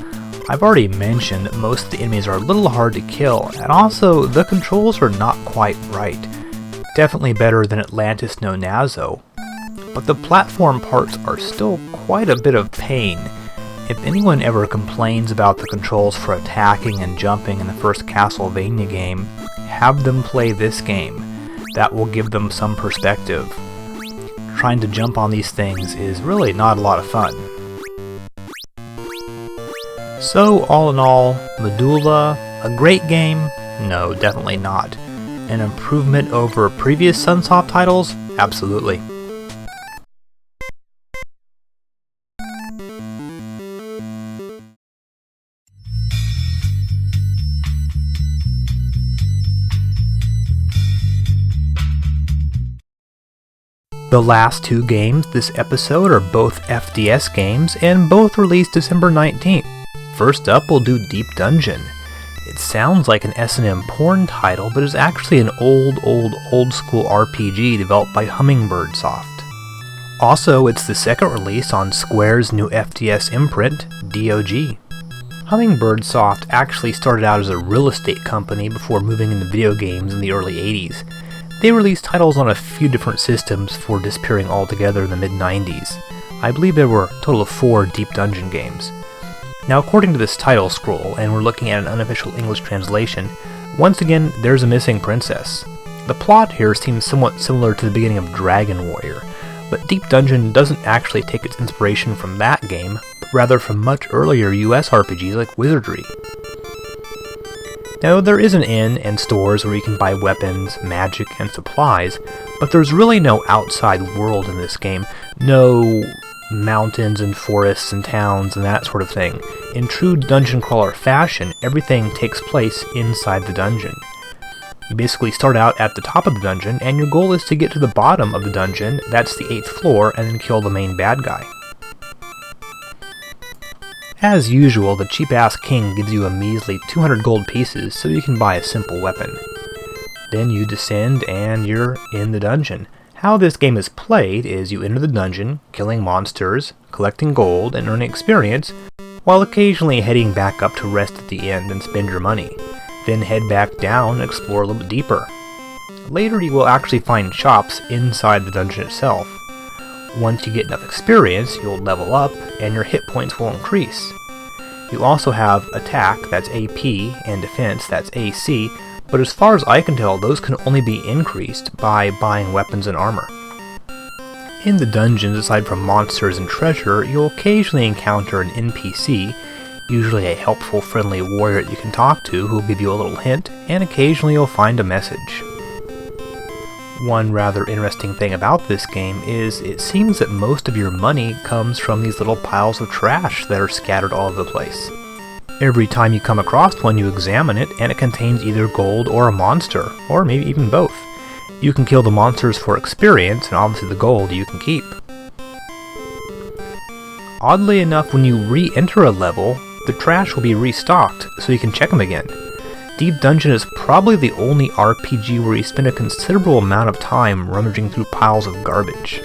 I've already mentioned that most of the enemies are a little hard to kill, and also the controls are not quite right. Definitely better than Atlantis no Nazo. But the platform parts are still quite a bit of pain. If anyone ever complains about the controls for attacking and jumping in the first Castlevania game, have them play this game. That will give them some perspective. Trying to jump on these things is really not a lot of fun. So all in all, Madoola, a great game? No, definitely not. An improvement over previous Sunsoft titles? Absolutely. The last two games this episode are both FDS games, and both released December 19th. First up, we'll do Deep Dungeon. It sounds like an S&M porn title, but is actually an old school RPG developed by Hummingbird Soft. Also, it's the second release on Square's new FDS imprint, DOG. Hummingbird Soft actually started out as a real estate company before moving into video games in the early 80s. They released titles on a few different systems before disappearing altogether in the mid-90s. I believe there were a total of 4 Deep Dungeon games. Now, according to this title scroll, and we're looking at an unofficial English translation, once again, there's a missing princess. The plot here seems somewhat similar to the beginning of Dragon Warrior, but Deep Dungeon doesn't actually take its inspiration from that game, but rather from much earlier US RPGs like Wizardry. Now, there is an inn and stores where you can buy weapons, magic, and supplies, but there's really no outside world in this game. No mountains and forests and towns and that sort of thing. In true dungeon crawler fashion, everything takes place inside the dungeon. You basically start out at the top of the dungeon, and your goal is to get to the bottom of the dungeon, that's the 8th floor, and then kill the main bad guy. As usual, the cheap-ass king gives you a measly 200 gold pieces so you can buy a simple weapon. Then you descend and you're in the dungeon. How this game is played is you enter the dungeon, killing monsters, collecting gold, and earning experience, while occasionally heading back up to rest at the end and spend your money. Then head back down and explore a little bit deeper. Later you will actually find shops inside the dungeon itself. Once you get enough experience, you'll level up and your hit points will increase. You also have attack, that's AP, and defense, that's AC, but as far as I can tell, those can only be increased by buying weapons and armor. In the dungeons, aside from monsters and treasure, you'll occasionally encounter an NPC, usually a helpful, friendly warrior that you can talk to who will give you a little hint, and occasionally you'll find a message. One rather interesting thing about this game is it seems that most of your money comes from these little piles of trash that are scattered all over the place. Every time you come across one, you examine it, and it contains either gold or a monster, or maybe even both. You can kill the monsters for experience, and obviously the gold you can keep. Oddly enough, when you re-enter a level, the trash will be restocked, so you can check them again. Deep Dungeon is probably the only RPG where you spend a considerable amount of time rummaging through piles of garbage.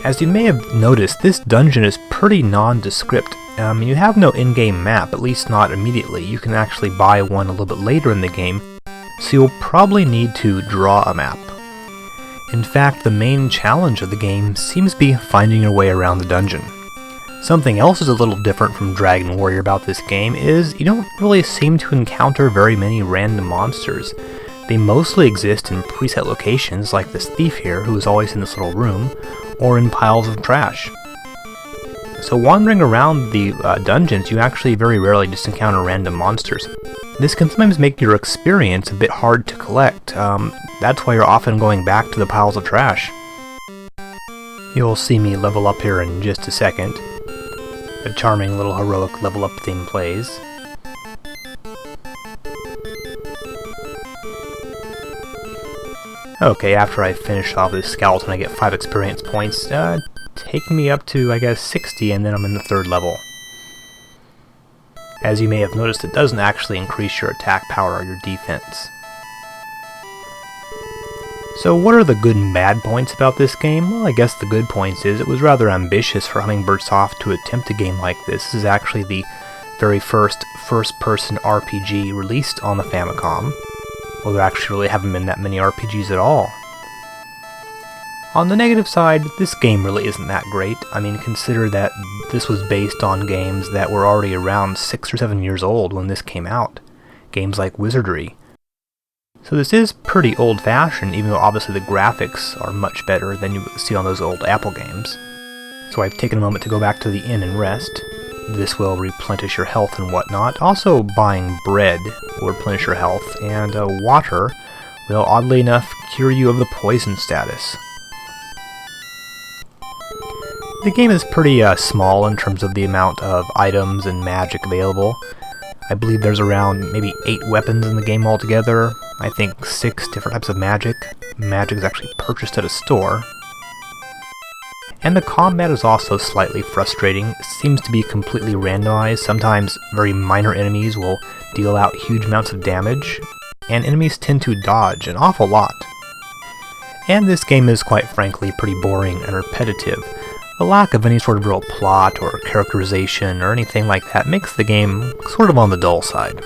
As you may have noticed, this dungeon is pretty nondescript. You have no in-game map, at least not immediately. You can actually buy one a little bit later in the game, so you'll probably need to draw a map. In fact, the main challenge of the game seems to be finding your way around the dungeon. Something else is a little different from Dragon Warrior about this game is you don't really seem to encounter very many random monsters. They mostly exist in preset locations like this thief here, who is always in this little room, or in piles of trash. So wandering around the dungeons, you actually very rarely just encounter random monsters. This can sometimes make your experience a bit hard to collect. That's why you're often going back to the piles of trash. You'll see me level up here in just a second. A charming little heroic level up theme plays. Okay, after I finish off this skeleton, I get 5 experience points, taking me up to, I guess, 60, and then I'm in the 3rd level. As you may have noticed, it doesn't actually increase your attack power or your defense. So what are the good and bad points about this game? Well, I guess the good points is it was rather ambitious for Hummingbird Soft to attempt a game like this. This is actually the very first first-person RPG released on the Famicom. Well, there actually really haven't been that many RPGs at all. On the negative side, this game really isn't that great. I mean, consider that this was based on games that were already around 6 or 7 years old when this came out. Games like Wizardry. So this is pretty old-fashioned, even though obviously the graphics are much better than you see on those old Apple games. So I've taken a moment to go back to the inn and rest. This will replenish your health and whatnot. Also, buying bread will replenish your health, and water will, oddly enough, cure you of the poison status. The game is pretty small in terms of the amount of items and magic available. I believe there's around maybe 8 weapons in the game altogether. I think 6 different types of magic. Magic is actually purchased at a store. And the combat is also slightly frustrating. It seems to be completely randomized. Sometimes very minor enemies will deal out huge amounts of damage, and enemies tend to dodge an awful lot. And this game is quite frankly pretty boring and repetitive. The lack of any sort of real plot or characterization or anything like that makes the game sort of on the dull side.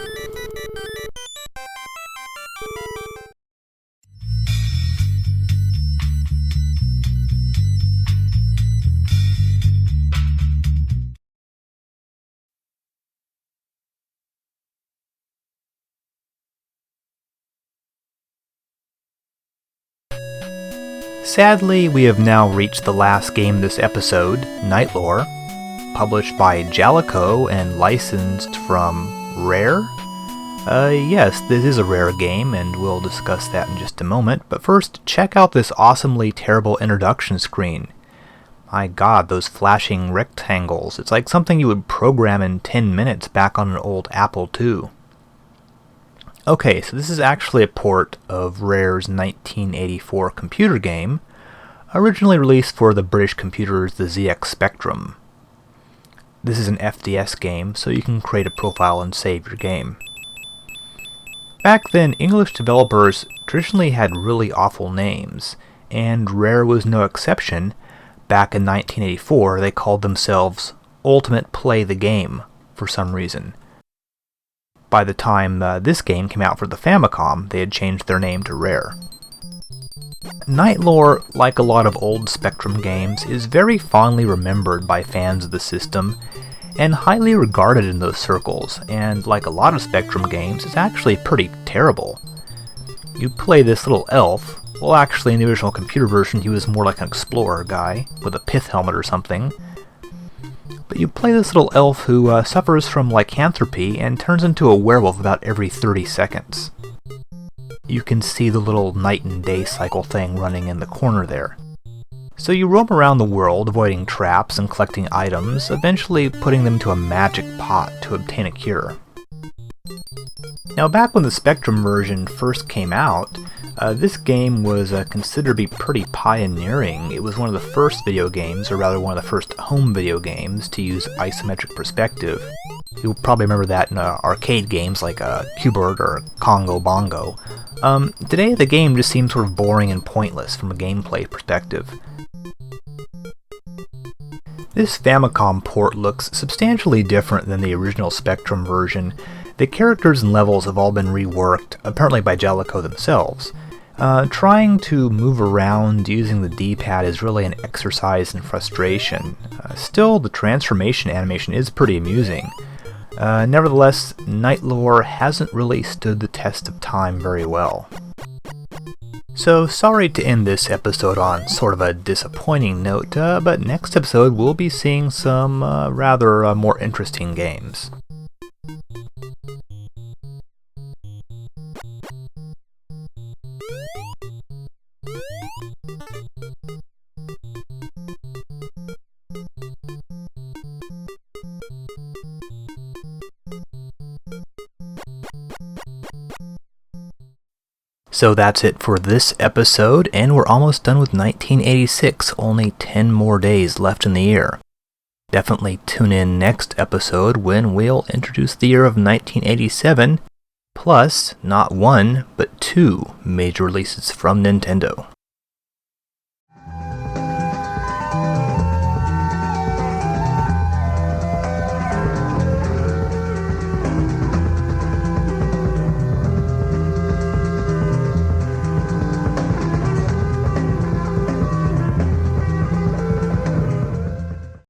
Sadly, we have now reached the last game this episode, Nightlore, published by Jalico and licensed from Rare? Yes, this is a Rare game, and we'll discuss that in just a moment, but first, check out this awesomely terrible introduction screen. My god, those flashing rectangles. It's like something you would program in 10 minutes back on an old Apple II. Okay, so this is actually a port of Rare's 1984 computer game, originally released for the British computers the ZX Spectrum. This is an FDS game, so you can create a profile and save your game. Back then, English developers traditionally had really awful names, and Rare was no exception. Back in 1984, they called themselves Ultimate Play the Game for some reason. By the time this game came out for the Famicom, they had changed their name to Rare. Night Lore, like a lot of old Spectrum games, is very fondly remembered by fans of the system, and highly regarded in those circles, and like a lot of Spectrum games, it's actually pretty terrible. You play this little elf. Well, actually, in the original computer version, he was more like an explorer guy, with a pith helmet or something. But you play this little elf who suffers from lycanthropy and turns into a werewolf about every 30 seconds. You can see the little night and day cycle thing running in the corner there. So you roam around the world, avoiding traps and collecting items, eventually putting them to a magic pot to obtain a cure. Now, back when the Spectrum version first came out, this game was considered to be pretty pioneering. It was one of the first video games, or rather one of the first home video games, to use isometric perspective. You'll probably remember that in arcade games like Q*bert or Congo Bongo. Today the game just seems sort of boring and pointless from a gameplay perspective. This Famicom port looks substantially different than the original Spectrum version. The characters and levels have all been reworked, apparently by Jellicoe themselves. Trying to move around using the D-pad is really an exercise in frustration. Still, the transformation animation is pretty amusing. Nevertheless, Night Lore hasn't really stood the test of time very well. So, sorry to end this episode on sort of a disappointing note, but next episode we'll be seeing some rather more interesting games. So that's it for this episode, and we're almost done with 1986, only 10 more days left in the year. Definitely tune in next episode when we'll introduce the year of 1987, plus not one, but two major releases from Nintendo.